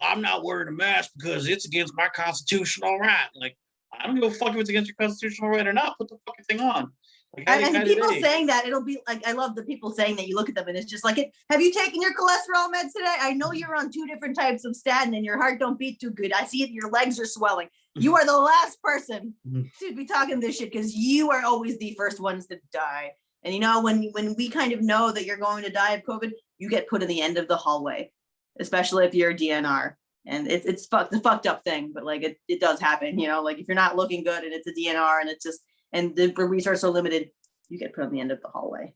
I'm not wearing a mask because it's against my constitutional right. Like, I don't give a fuck if it's against your constitutional right or not. Put the fucking thing on. Like, and people saying that, it'll be like, I love the people saying that. You look at them and it's just like, have you taken your cholesterol meds today? I know you're on 2 different types of statin and your heart don't beat too good. I see it. Your legs are swelling. You are the last person to be talking this shit, because you are always the first ones to die. And when we kind of know that you're going to die of COVID, you get put in the end of the hallway, especially if you're a DNR. And it's a fucked up thing, but like it does happen, like if you're not looking good and it's a DNR and it's just, and the resources are limited, you get put on the end of the hallway.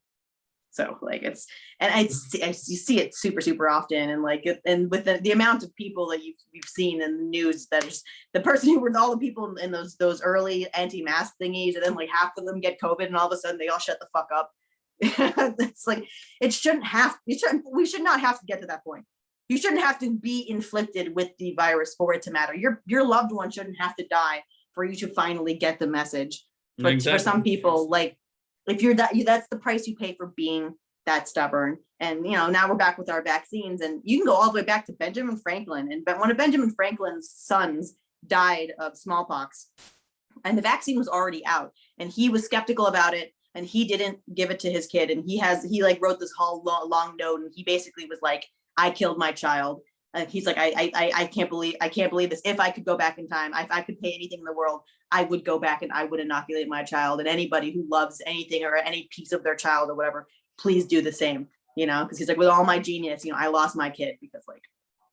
So like you see it super, super often. And like, and with the amount of people that you've seen in the news, that is the person who were all the people in those early anti-mask thingies, and then like half of them get COVID and all of a sudden they all shut the fuck up. It's like, we should not have to get to that point. You shouldn't have to be inflicted with the virus for it to matter. Your loved one shouldn't have to die for you to finally get the message. But exactly. For some people, like, if you're that's the price you pay for being that stubborn. And now we're back with our vaccines, and you can go all the way back to Benjamin Franklin. And one of Benjamin Franklin's sons died of smallpox, and the vaccine was already out, and he was skeptical about it, and he didn't give it to his kid. And he like wrote this whole long note, and he basically was like, I killed my child. He's like, I can't believe this. If I could go back in time, if I could pay anything in the world, I would go back and I would inoculate my child. And anybody who loves anything or any piece of their child or whatever, please do the same, because he's like, with all my genius, I lost my kid because like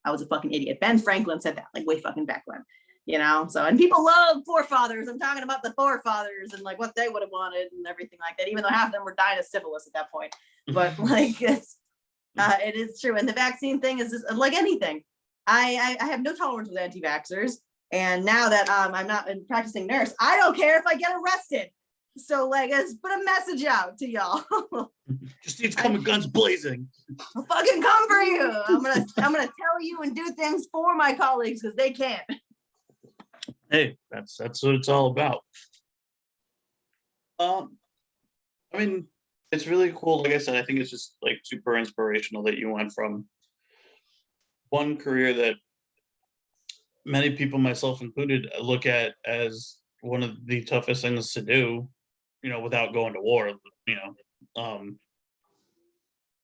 I was a fucking idiot. Ben Franklin said that like way fucking back when, so, and people love forefathers. I'm talking about the forefathers and like what they would have wanted and everything like that, even though half of them were dying of syphilis at that point. But like, it is true. And the vaccine thing is just like anything. I have no tolerance with anti-vaxxers. And now that I'm not a practicing nurse, I don't care if I get arrested. So like, let's put a message out to y'all. Justine's coming guns blazing. I'll fucking come for you. I'm gonna tell you and do things for my colleagues because they can't. Hey, that's what it's all about. I mean, it's really cool. Like I said, I think it's just like super inspirational that you went from one career that many people, myself included, look at as one of the toughest things to do, without going to war.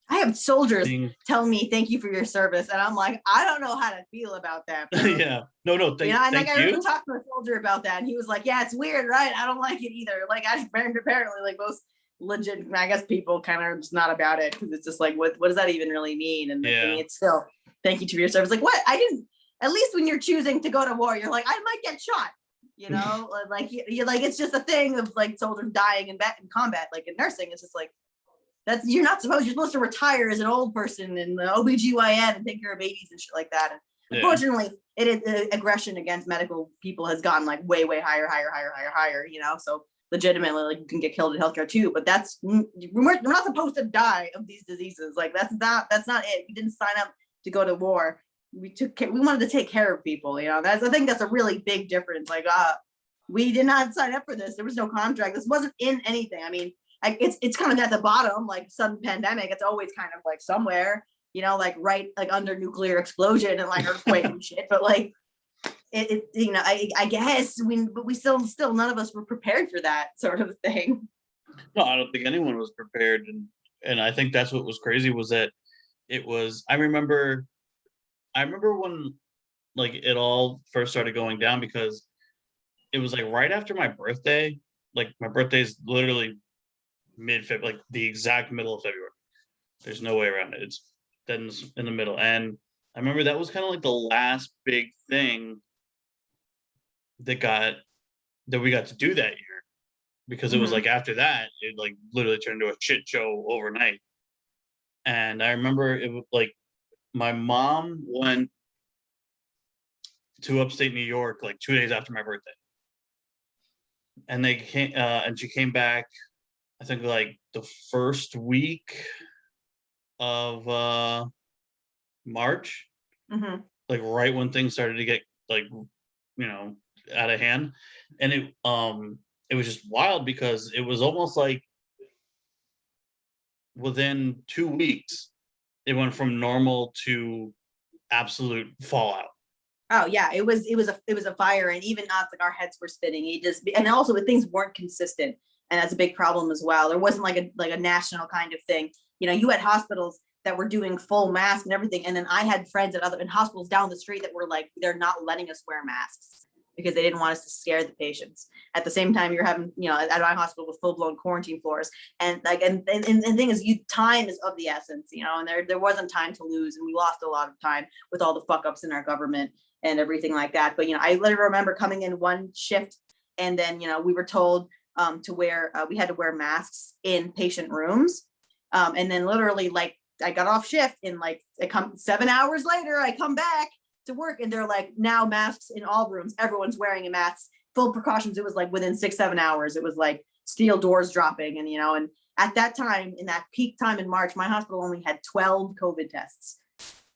I have soldiers tell me thank you for your service, and I'm like, I don't know how to feel about that. Yeah, no, thank you. I really talked to a soldier about that, and he was like, yeah, it's weird, right? I don't like it either. Like, apparently like most legit, I guess, people kind of just not about it, because it's just like, what does that even really mean? And yeah. I mean, it's still thank you to your service. Like, what? I didn't. At least when you're choosing to go to war, you're like, I might get shot. Like you're like, it's just a thing of like soldiers dying in combat. Like in nursing, it's just like, you're supposed to retire as an old person in the OBGYN and take care of babies and shit like that. And yeah. Unfortunately, aggression against medical people has gotten like way higher. So legitimately, like, you can get killed in healthcare too. But we're not supposed to die of these diseases. Like that's not it. We didn't sign up to go to war. We wanted to take care of people. I think that's a really big difference. Like, we did not sign up for this. There was no contract. This wasn't in anything. I mean, it's kind of at the bottom, like some pandemic. It's always kind of like somewhere, like right, like under nuclear explosion and like earthquake and shit. But like, I guess but we still none of us were prepared for that sort of thing. No, I don't think anyone was prepared, and I think that's what was crazy was that it was. I remember when like it all first started going down, because it was like right after my birthday. Like my birthday is literally mid-February, like the exact middle of February. There's no way around it. It's then in the middle. And I remember that was kind of like the last big thing that we got to do that year, because it was like after that, it like literally turned into a shit show overnight. And I remember it was like my mom went to upstate New York like 2 days after my birthday. And they came, and she came back, I think like the first week of March, like right when things started to get like, out of hand. And it was just wild, because it was almost like within 2 weeks, it went from normal to absolute fallout. Oh yeah, it was a fire, and even us, like our heads were spinning. And also things weren't consistent, and that's a big problem as well. There wasn't like a national kind of thing. You had hospitals that were doing full mask and everything, and then I had friends in hospitals down the street that were like, they're not letting us wear masks because they didn't want us to scare the patients. At the same time, you're having, at my hospital with full-blown quarantine floors, and like, and the thing is, time is of the essence, and there wasn't time to lose, and we lost a lot of time with all the fuck ups in our government and everything like that. But I literally remember coming in one shift, and then we were told we had to wear masks in patient rooms, And then literally like I got off shift and like I come 7 hours later, I come back to work and they're like, now masks in all rooms. Everyone's wearing a mask, full precautions. It was like within 6-7 hours, it was like steel doors dropping. And, and at that time, in that peak time in March, my hospital only had 12 COVID tests.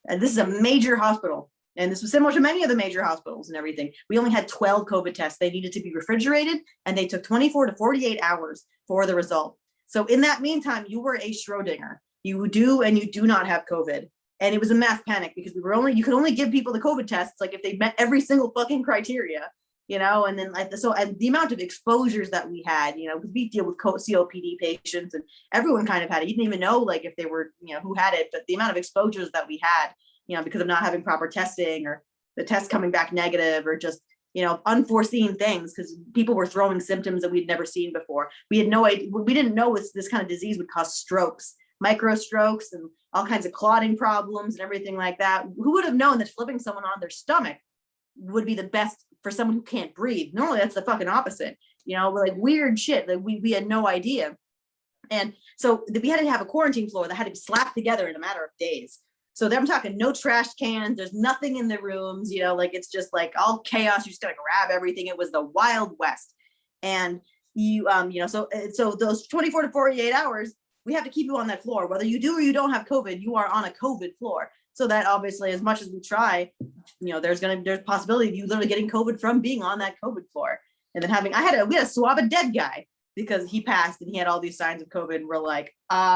And this is a major hospital. And this was similar to many of the major hospitals and everything. We only had 12 COVID tests. They needed to be refrigerated and they took 24 to 48 hours for the result. So in that meantime, you were a Schrodinger. You do and you do not have COVID. And it was a mass panic because you could only give people the COVID tests like if they met every single fucking criteria, and then and the amount of exposures that we had, because we deal with COPD patients and everyone kind of had it. You didn't even know like if they were, who had it, but the amount of exposures that we had, because of not having proper testing or the test coming back negative or just, unforeseen things because people were throwing symptoms that we'd never seen before. We had no idea. We didn't know this kind of disease would cause strokes, micro strokes and all kinds of clotting problems and everything like that. Who would have known that flipping someone on their stomach would be the best for someone who can't breathe? Normally that's the fucking opposite, like weird shit. Like we had no idea. And so we had to have a quarantine floor that had to be slapped together in a matter of days. So I'm talking no trash cans. There's nothing in the rooms, like it's just like all chaos. You just gotta grab everything. It was the Wild West. And so those 24 to 48 hours, we have to keep you on that floor. Whether you do or you don't have COVID, you are on a COVID floor. So that obviously, as much as we try, there's possibility of you literally getting COVID from being on that COVID floor. And then we had to swab a dead guy because he passed and he had all these signs of COVID. And we're like,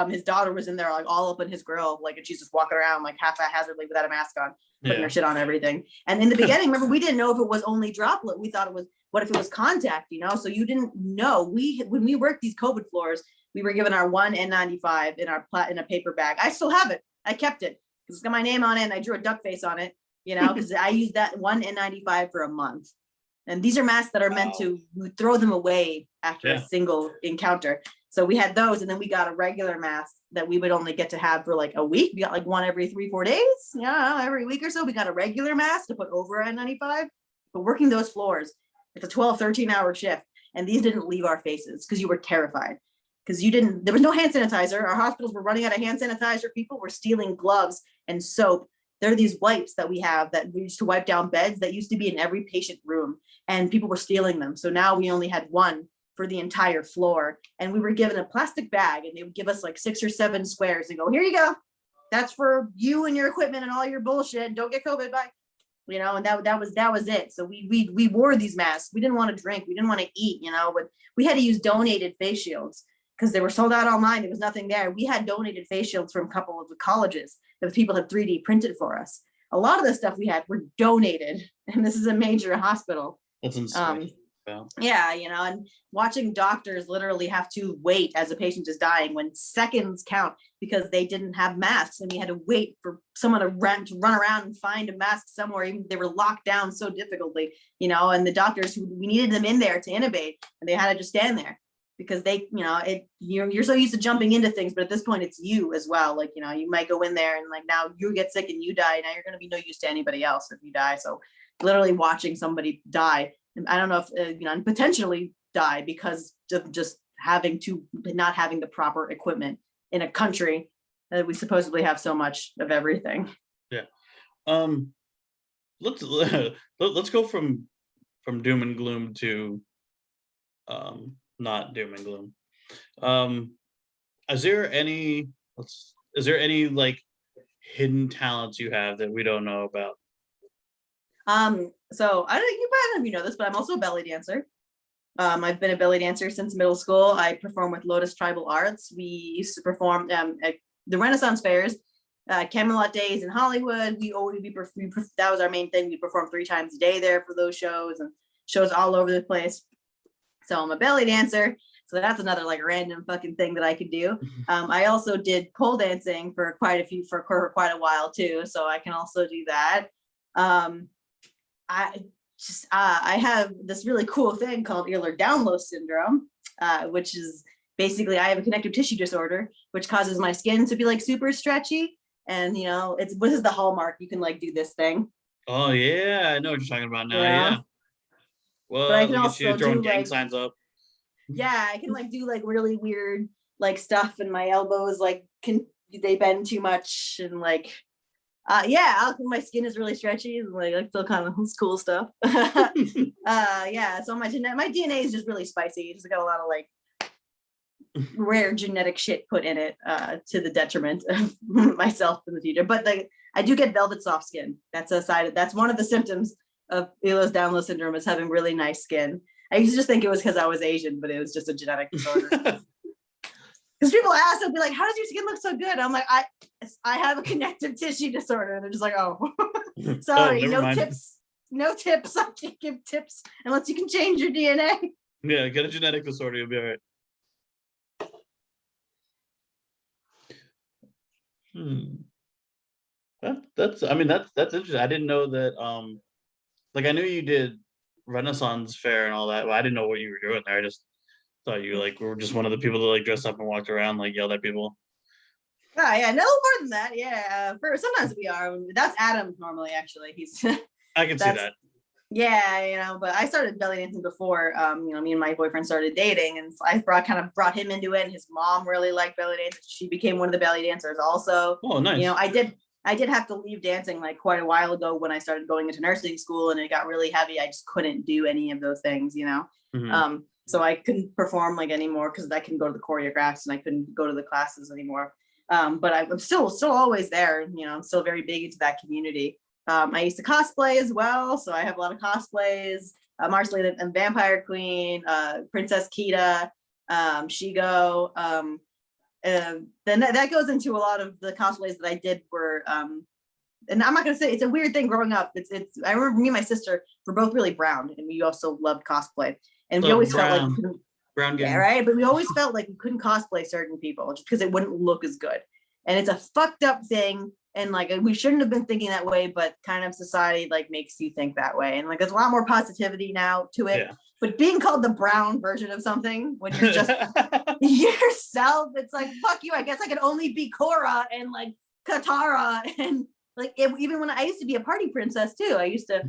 his daughter was in there like all up in his grill, like, and she's just walking around like haphazardly without a mask on, putting her shit on everything. And in the beginning, remember, we didn't know if it was only droplet. We thought it was, what if it was contact, So you didn't know. When we worked these COVID floors, we were given our one N95 in a paper bag. I still have it. I kept it because it's got my name on it and I drew a duck face on it, because I used that one N95 for a month. And these are masks that are meant to throw them away after a single encounter. So we had those, and then we got a regular mask that we would only get to have for like a week. We got like one every 3-4 days. Every week or so, we got a regular mask to put over N95. But working those floors, it's a 12, 13-hour shift. And these didn't leave our faces because you were terrified. Because there was no hand sanitizer. Our hospitals were running out of hand sanitizer. People were stealing gloves and soap. There are these wipes that we have that we used to wipe down beds that used to be in every patient room, and people were stealing them. So now we only had one for the entire floor, and we were given a plastic bag, and they would give us like 6 or 7 squares and go, here you go. That's for you and your equipment and all your bullshit. Don't get COVID, bye. And that was it. So we wore these masks. We didn't want to drink. We didn't want to eat, but we had to use donated face shields because they were sold out online. There was nothing there. We had donated face shields from a couple of the colleges that people had 3D printed for us. A lot of the stuff we had were donated, and this is a major hospital. That's insane. And watching doctors literally have to wait as a patient is dying when seconds count because they didn't have masks, and we had to wait for someone to run around and find a mask somewhere. Even they were locked down so difficultly, and the doctors we needed them in there to intubate, and they had to just stand there because they, you're so used to jumping into things, but at this point it's you as well. Like, you might go in there and like now you get sick and you die. Now you're going to be no use to anybody else if you die. So literally watching somebody die, I don't know if, potentially die because of just not having the proper equipment in a country that we supposedly have so much of everything. Yeah. Let's go from doom and gloom to not doom and gloom. Is there any like hidden talents you have that we don't know about? So I don't know if you know this, but I'm also a belly dancer. I've been a belly dancer since middle school. I perform with Lotus Tribal Arts. We used to perform at the Renaissance fairs, Camelot Days in Hollywood. That was our main thing. We performed 3 times a day there for those shows and shows all over the place. So I'm a belly dancer. So that's another like random fucking thing that I could do. I also did pole dancing for quite a while too. So I can also do that. I have this really cool thing called Ehlers-Danlos syndrome, which is basically I have a connective tissue disorder, which causes my skin to be like super stretchy. And this is the hallmark. You can like do this thing. Oh yeah, I know what you're talking about now. Yeah. Well, but I can look at also you throwing do gang like signs up. Yeah, I can like do like really weird like stuff, and my elbows like they bend too much, and like yeah, my skin is really stretchy, and like still kind of cool stuff. Yeah, so my DNA is just really spicy. It's got a lot of like rare genetic shit put in it, to the detriment of myself in the future. But like I do get velvet soft skin. That's one of the symptoms of Ehlers-Danlos syndrome, is having really nice skin. I used to just think it was because I was Asian, but it was just a genetic disorder. Because people ask, they'll be like, "How does your skin look so good?" I'm like, I have a connective tissue disorder, and they're just like, "Oh, sorry, no mind. Tips, no tips. I can't give tips unless you can change your DNA." Yeah, get a genetic disorder, you'll be all right. That's interesting. I didn't know that. Like I knew you did Renaissance Fair and all that, but I didn't know what you were doing there. I just thought you like were just one of the people that like dressed up and walked around, like yelled at people. Oh yeah, no more than that. Yeah, for sometimes we are. That's Adam normally. Actually, he's. I can see that. Yeah, but I started belly dancing before. Me and my boyfriend started dating, and I kind of brought him into it. And his mom really liked belly dance. She became one of the belly dancers also. Oh, nice. I did have to leave dancing like quite a while ago when I started going into nursing school, and it got really heavy. I just couldn't do any of those things, Mm-hmm. So I couldn't perform like anymore because I couldn't go to the choreographs, and I couldn't go to the classes anymore. But I'm still always there. I'm still very big into that community. I used to cosplay as well, so I have a lot of cosplays. Marceline and Vampire Queen, Princess Kita, Shigo. Then that goes into a lot of the cosplays that I did were, and I'm not gonna say it's a weird thing growing up. It's I remember me and my sister were both really brown, and we also loved cosplay, and we always felt like brown gang. Yeah, right. But we always felt like we couldn't cosplay certain people just because it wouldn't look as good, and it's a fucked up thing. And like we shouldn't have been thinking that way, but kind of society like makes you think that way. And like there's a lot more positivity now to it. Yeah. But being called the brown version of something when you're just yourself, it's like fuck you. I guess I could only be Korra and like Katara and like even when I used to be a party princess too. I used to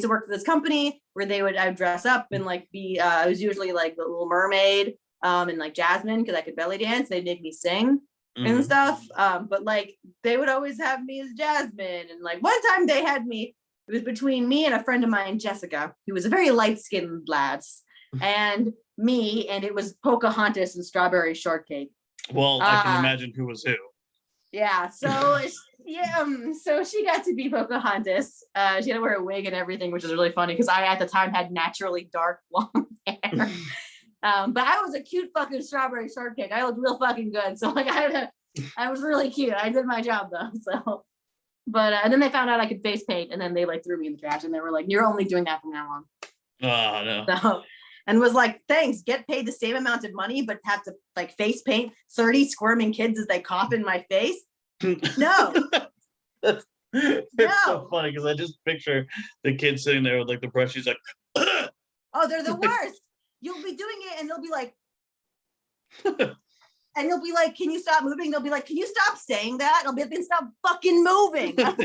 work for this company where I would dress up and like be I was usually like the Little Mermaid and like Jasmine because I could belly dance. They'd make me sing. And stuff, but like they would always have me as Jasmine, and like one time they had me. It was between me and a friend of mine, Jessica, who was a very light-skinned lad, and me, and it was Pocahontas and Strawberry Shortcake. Well, I can imagine who was who. Yeah, so so she got to be Pocahontas. She had to wear a wig and everything, which is really funny because I at the time had naturally dark long hair. But I was a cute fucking Strawberry Shortcake. I looked real fucking good. So like I was really cute. I did my job though. So, but and then they found out I could face paint, and then they like threw me in the trash, and they were like, "You're only doing that from now on." Oh no. So, and was like, "Thanks. Get paid the same amount of money, but have to like face paint 30 squirming kids as they cough in my face." No. It's so funny because I just picture the kid sitting there with like the brush. He's like, "Oh, they're the worst." You'll be doing it and they'll be like, and you'll be like, "Can you stop moving?" They'll be like, "Can you stop saying that?" I'll be like, "Then stop fucking moving." All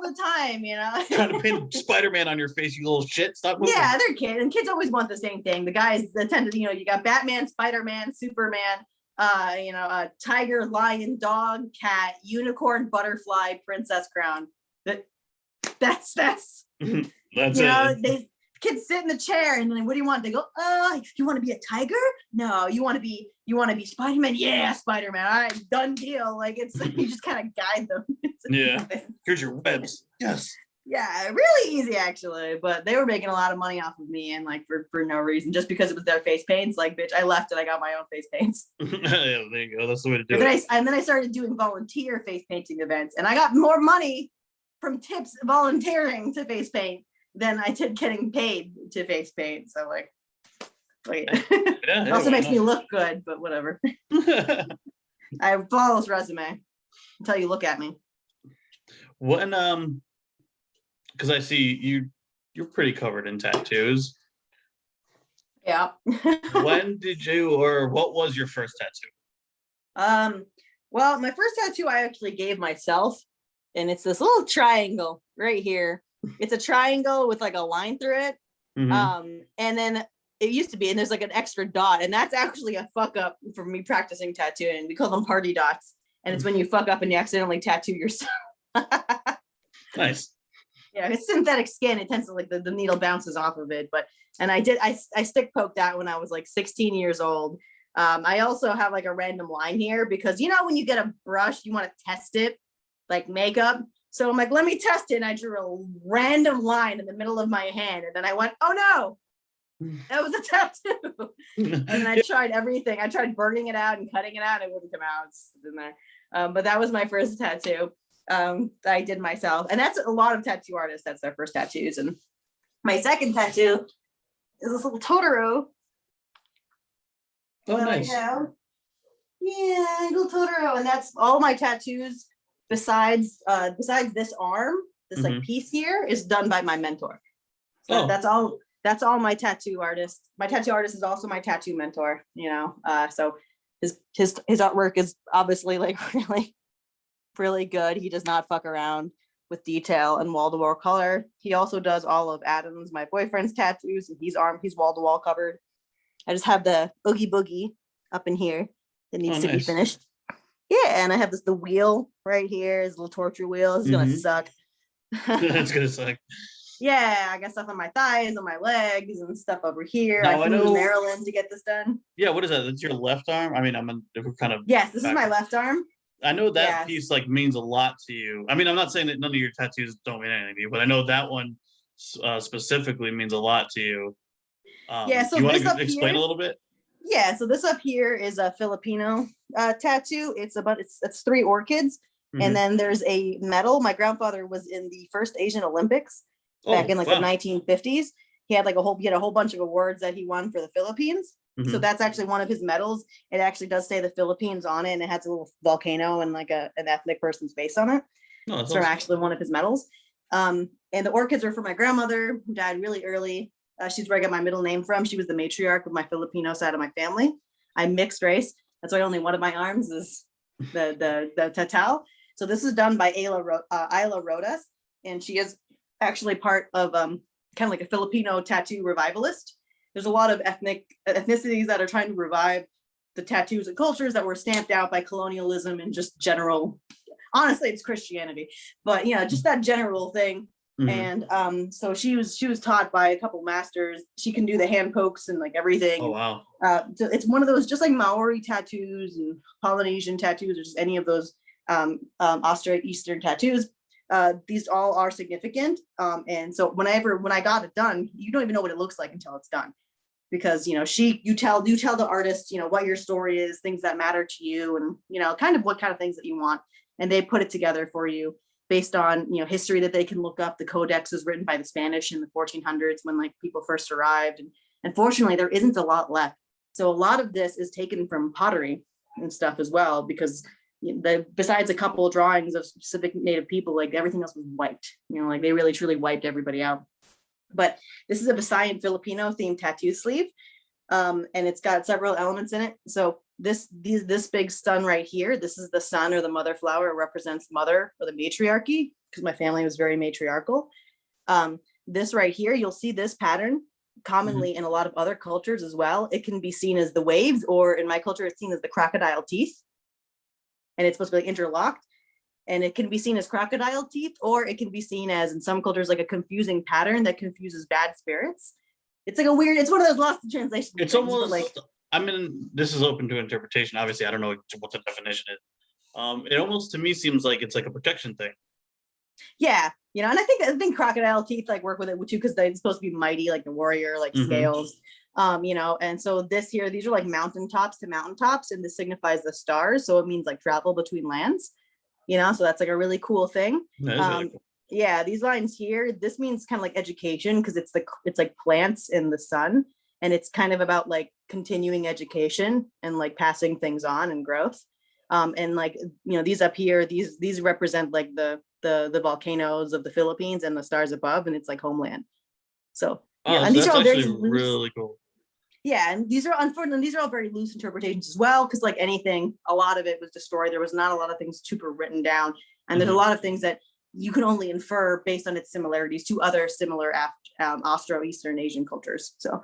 the time, Trying to pin Spider-Man on your face, you little shit. Stop moving. Yeah, they're kids, and kids always want the same thing. The guys that tend to, you got Batman, Spider-Man, Superman, tiger, lion, dog, cat, unicorn, butterfly, princess crown. That's it. Kids sit in the chair and then what do you want? They go, you want to be a tiger? No, you want to be Spider-Man? Yeah, Spider-Man. All right, done deal. Like you just kind of guide them. Yeah. Here's your webs. Yes. Yeah, really easy actually. But they were making a lot of money off of me and like for no reason, just because it was their face paints. Like, bitch, I left and I got my own face paints. Yeah, there you go. That's the way to do it. And then I started doing volunteer face painting events, and I got more money from tips volunteering to face paint than I did getting paid to face paint. So like it also makes me look good, but whatever. I have a flawless resume until you look at me. When because I see you're pretty covered in tattoos. Yeah. When did you, or what was your first tattoo? Well, my first tattoo I actually gave myself, and it's this little triangle right here. It's a triangle with like a line through it. Mm-hmm. And then it used to be, and there's like an extra dot, and that's actually a fuck up for me practicing tattooing. We call them party dots, and it's when you fuck up and you accidentally tattoo yourself. Nice. Yeah, it's synthetic skin. It tends to like the needle bounces off of it. But and I stick poked that when I was like 16 years old. I also have like a random line here because when you get a brush, you want to test it like makeup. So I'm like, let me test it. And I drew a random line in the middle of my hand. And then I went, oh no, that was a tattoo. And then I tried everything. I tried burning it out and cutting it out. It wouldn't come out. It's in there. But that was my first tattoo. I did myself, and that's a lot of tattoo artists. That's their first tattoos. And my second tattoo is this little Totoro. Oh, nice. Yeah, little Totoro, and that's all my tattoos. Besides this arm, this like piece here is done by my mentor. So that's all. That's all my tattoo artist. My tattoo artist is also my tattoo mentor. So his artwork is obviously like really good. He does not fuck around with detail and wall-to-wall color. He also does all of Adam's, my boyfriend's, tattoos, and he's wall-to-wall covered. I just have the Oogie Boogie up in here that needs to be finished. Yeah, and I have the wheel right here, his little torture wheel. It's gonna suck. It's gonna suck. Yeah, I got stuff on my thighs, on my legs, and stuff over here. Now, I flew to Maryland to get this done. Yeah, what is that? That's your left arm? I mean, we're kind of. Yes, this is my left arm. I know that piece like means a lot to you. I mean, I'm not saying that none of your tattoos don't mean anything to you, but I know that one specifically means a lot to you. So you want to explain a little bit? Yeah, so this up here is a Filipino tattoo. It's 3 orchids, and then there's a medal. My grandfather was in the first Asian Olympics back in like the 1950s. He had a whole bunch of awards that he won for the Philippines. So that's actually one of his medals. It actually does say the Philippines on it, and it has a little volcano and like an ethnic person's face on it. Oh, it's from actually one of his medals. And the orchids are for my grandmother, who died really early. She's where I got my middle name from. She was the matriarch of my Filipino side of my family. I'm mixed race. That's why only one of my arms is the tattoo. So this is done by Ayla Rodas, and she is actually part of kind of like a Filipino tattoo revivalist. There's a lot of ethnicities that are trying to revive the tattoos and cultures that were stamped out by colonialism and just general, honestly, it's Christianity, but just that general thing. And so she was taught by a couple masters. She can do the hand pokes and like everything. Oh wow. So it's one of those just like Maori tattoos and Polynesian tattoos, or just any of those Austro-Eastern tattoos. These all are significant. And so when I got it done, you don't even know what it looks like until it's done. Because you tell the artist, what your story is, things that matter to you, and kind of what kind of things that you want. And they put it together for you based on history that they can look up. The codex is written by the Spanish in the 1400s when like people first arrived, and unfortunately there isn't a lot left. So a lot of this is taken from pottery and stuff as well, because besides a couple of drawings of specific native people, like everything else was wiped. Like they really truly wiped everybody out. But this is a Visayan Filipino themed tattoo sleeve, and it's got several elements in it. So this big sun right here, this is the sun or the mother flower. It represents mother or the matriarchy, because my family was very matriarchal. This right here, you'll see this pattern commonly in a lot of other cultures as well. It can be seen as the waves, or in my culture, it's seen as the crocodile teeth. And it's supposed to be interlocked. And it can be seen as crocodile teeth, or it can be seen as, in some cultures, like a confusing pattern that confuses bad spirits. It's like it's one of those lost in translation. It's things, almost like, I mean, this is open to interpretation. Obviously, I don't know what the definition is. It almost to me seems like it's like a protection thing. Yeah, and I think crocodile teeth like work with it too, because they're supposed to be mighty, like the warrior, like scales. And so these are like mountaintops to mountaintops, and this signifies the stars. So it means like travel between lands, so that's like a really cool thing. Really cool. Yeah, these lines here, this means kind of like education, because it's like plants in the sun, and it's kind of about like continuing education and like passing things on and growth. And like, these up here, these represent like the volcanoes of the Philippines and the stars above, and it's like homeland. So yeah, and these are all very really cool. Yeah, and these are all very loose interpretations as well, because like anything, a lot of it was destroyed. There was not a lot of things super written down, and there's a lot of things that you can only infer based on its similarities to other similar Austro-Eastern Asian cultures. So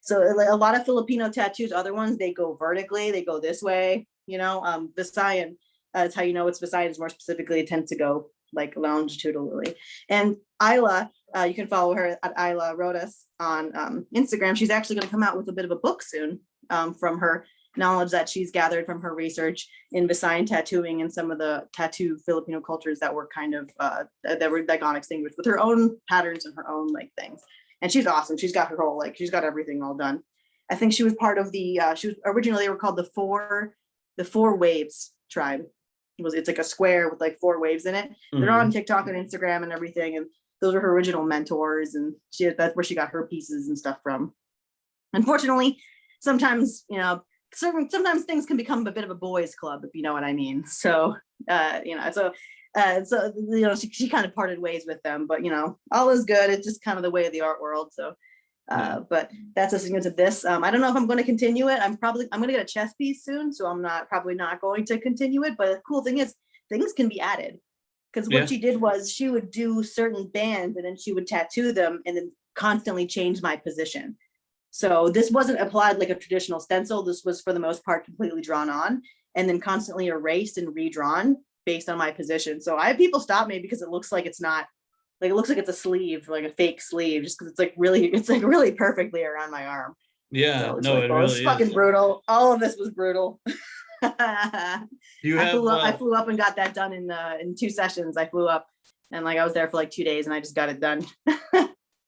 So a lot of Filipino tattoos, other ones, they go vertically, they go this way, Visayan, that's how you know it's Visayan, more specifically, it tends to go like longitudinally. And Isla, you can follow her at Isla Rodas on Instagram. She's actually going to come out with a bit of a book soon, from her knowledge that she's gathered from her research in Visayan tattooing and some of the tattoo Filipino cultures that were kind of that gone extinguished, with her own patterns and her own like things. And she's awesome. She's got her whole she's got everything all done. I think she was part of the she was originally, they were called the four waves tribe. It's like a square with like 4 waves in it. They're on TikTok and Instagram and everything, and those are her original mentors, and that's where she got her pieces and stuff from. Unfortunately, sometimes sometimes things can become a bit of a boys' club, if you know what I mean. So she kind of parted ways with them, but all is good. It's just kind of the way of the art world. So but that's a significance of this. I don't know if I'm going to continue it. I'm going to get a chess piece soon, so I'm probably not going to continue it. But the cool thing is things can be added, because what she did was she would do certain bands and then she would tattoo them and then constantly change my position. So this wasn't applied like a traditional stencil. This was for the most part completely drawn on and then constantly erased and redrawn based on my position. So I have people stop me because it looks like it's not, like it looks like it's a sleeve, like a fake sleeve, just because it's like really perfectly around my arm. Yeah, so no, like, it really it's fucking is. brutal. All of this was brutal. I flew up and got that done in 2 sessions. I flew up and I was there for like 2 days and I just got it done.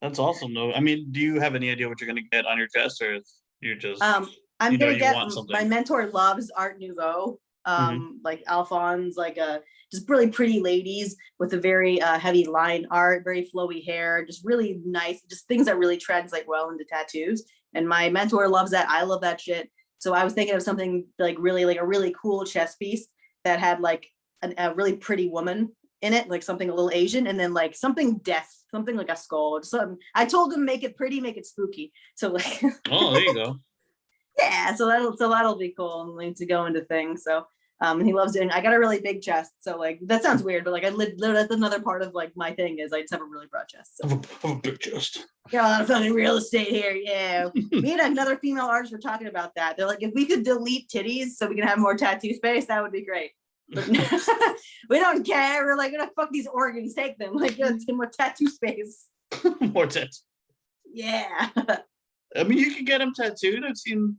That's awesome though. I mean, do you have any idea what you're gonna get on your chest, or you're just I'm gonna get, something? my mentor loves Art Nouveau, like Alphonse, just really pretty ladies with a very heavy line art, very flowy hair, just really nice, just things that really translate well into tattoos. And my mentor loves that. I love that shit. So I was thinking of something like a really cool chest piece that had like a really pretty woman in it, like something a little Asian, and then like something death, something like a skull. I told him make it pretty, make it spooky. So like, oh, there you go. Yeah, so that'll be cool and to go into things. So he loves doing. I got a really big chest, so like that sounds weird, but like that's another part of like my thing is I just have a really broad chest. So. I have a big chest. Got a lot of fucking real estate here. Yeah, me and another female artist were talking about that. They're like, if we could delete titties so we can have more tattoo space, that would be great. But we don't care. We're like, gonna fuck these organs, take them. Like, get more tattoo space. More tattoos. Yeah. I mean, you can get them tattooed. I've seen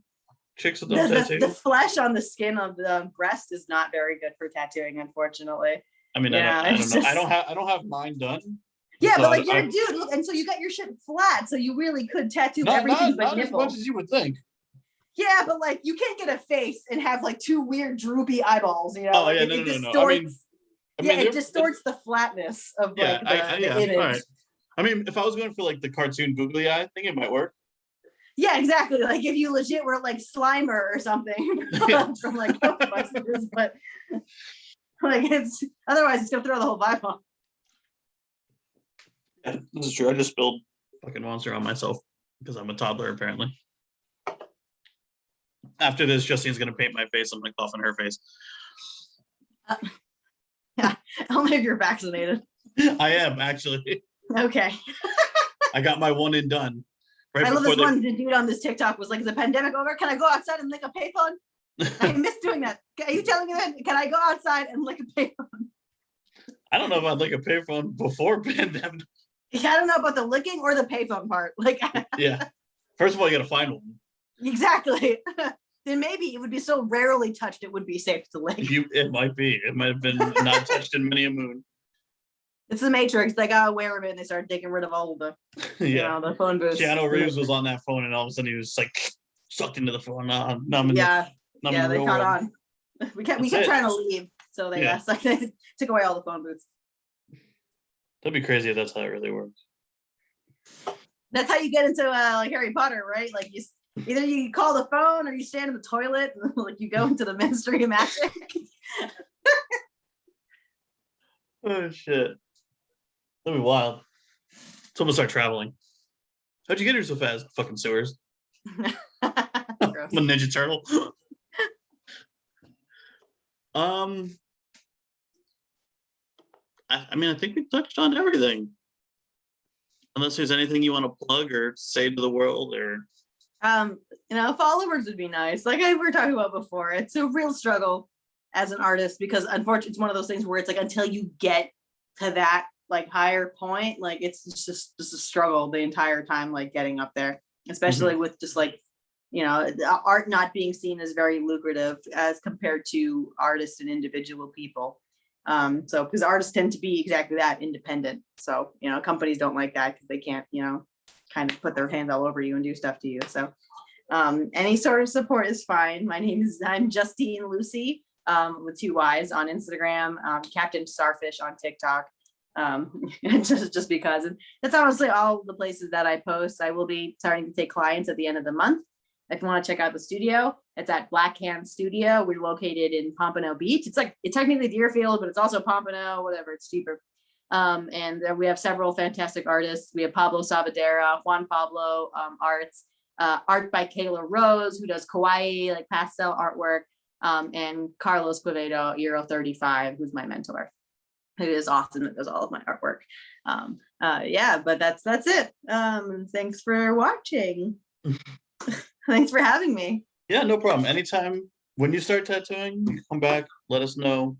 chicks with them tattooed. The flesh on the skin of the breast is not very good for tattooing, unfortunately. I mean, I don't know. I don't have mine done. Yeah, but like you're a dude, look, and so you got your shit flat, so you really could tattoo everything but nipple. As much as you would think. Yeah, but like you can't get a face and have like 2 weird droopy eyeballs, Oh like, yeah, it distorts. It distorts the flatness of like the image. Right. I mean, if I was going for like the cartoon googly eye, I think it might work. Yeah, exactly. Like if you legit were like Slimer or something from like Ghostbusters, but like it's otherwise it's gonna throw the whole vibe off. Yeah, this is true. I just spilled fucking monster on myself because I'm a toddler apparently. After this, Justine's gonna paint my face. I'm gonna cough on her face. Yeah, only if you're vaccinated. I am actually. Okay. I got my one and done. Right, I love this one dude on this TikTok was like, is the pandemic over? Can I go outside and lick a payphone? I miss doing that. Are you telling me that? Can I go outside and lick a payphone? I don't know if I'd lick a payphone before pandemic. Yeah, I don't know about the licking or the payphone part. Like, yeah. First of all, you gotta find one. Exactly. Then maybe it would be so rarely touched, it would be safe to lick. It might be. It might have been not touched in many a moon. It's the Matrix. They got aware of it and they started taking rid of all of the, the phone booths. Keanu Reeves was on that phone and all of a sudden he was like sucked into the phone. They caught on. We kept trying to leave, so they they took away all the phone booths. That'd be crazy if that's how it really works. That's how you get into like Harry Potter, right? Like either you call the phone or you stand in the toilet and like you go into the Ministry of Magic. Oh shit. That'd be wild. So I'm gonna start traveling. How'd you get here so fast? Fucking sewers. I'm a Ninja Turtle. I mean, I think we touched on everything. Unless there's anything you want to plug or say to the world, or Followers would be nice. Like we were talking about before, it's a real struggle as an artist because unfortunately it's one of those things where it's like until you get to that like higher point, like it's just a struggle the entire time, like getting up there, especially with just like art not being seen as very lucrative as compared to artists and individual people. So because artists tend to be exactly that, independent. So companies don't like that because they can't kind of put their hands all over you and do stuff to you. So any sort of support is fine. I'm Justine Lucy, with 2 Y's on Instagram, Captain Starfish on TikTok. Just because, and that's honestly all the places that I post. I will be starting to take clients at the end of the month. If you want to check out the studio, it's at Black Hand Studio. We're located in Pompano Beach. It's technically Deerfield, but it's also Pompano, whatever, it's cheaper. And we have several fantastic artists. We have Pablo Savadera, Juan Pablo Arts, art by Kayla Rose, who does kawaii, like pastel artwork, and Carlos Quevedo, Euro 35, who's my mentor, who is awesome, that does all of my artwork. Yeah, but that's it. Thanks for watching. Thanks for having me. Yeah, no problem. Anytime when you start tattooing, you come back, let us know.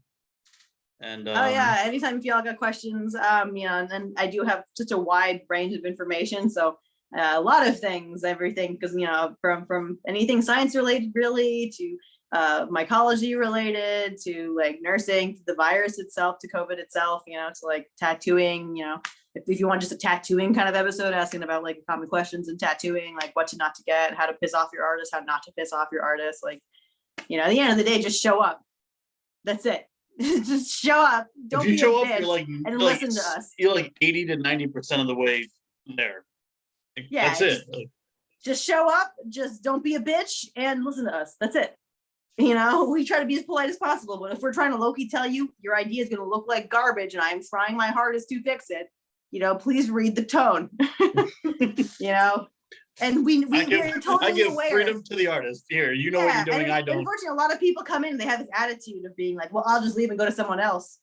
And oh yeah, anytime if y'all got questions, and I do have such a wide range of information, so a lot of things, everything, because from anything science related really to mycology related to like nursing, to the virus itself, to COVID itself, to like tattooing, if you want just a tattooing kind of episode asking about like common questions in tattooing, like what to not to get, how to piss off your artist, how not to piss off your artist, like at the end of the day, just show up. That's it. Just show up. Don't be a bitch, you're like, and listen to us. You're like 80 to 90% of the way there. Like, yeah, that's it. Just show up. Just don't be a bitch and listen to us. That's it. We try to be as polite as possible, but if we're trying to low-key tell you your idea is going to look like garbage and I'm trying my hardest to fix it, please read the tone. And we're totally I give aware. Freedom to the artist. Here, what you're doing, I don't. Unfortunately, a lot of people come in and they have this attitude of being like, well, I'll just leave and go to someone else.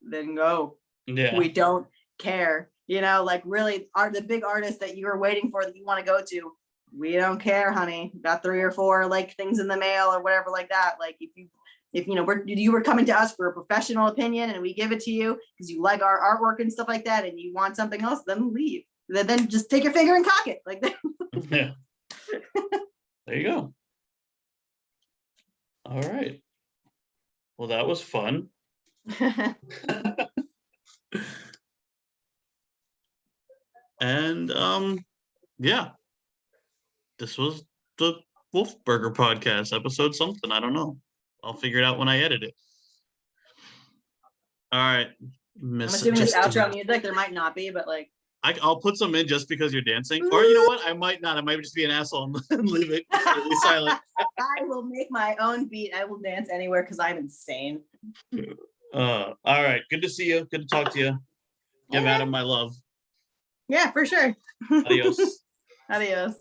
Then go. Yeah. We don't care. Like really the big artists that you're waiting for that you want to go to, we don't care, honey. Got 3 or 4 like things in the mail or whatever like that. Like if you were coming to us for a professional opinion and we give it to you because you like our artwork and stuff like that and you want something else, then leave. Then just take your finger and cock it like that. Yeah. There you go. All right. Well, that was fun. And yeah. This was the Wolfburger podcast, episode something. I don't know. I'll figure it out when I edit it. All right. I'm assuming this outro music, there might not be, but like I'll put some in just because you're dancing. Or you know what? I might not. I might just be an asshole and leave it completely silent. I will make my own beat. I will dance anywhere because I'm insane. All right. Good to see you. Good to talk to you. Give Adam my love. Yeah, for sure. Adios. Adios.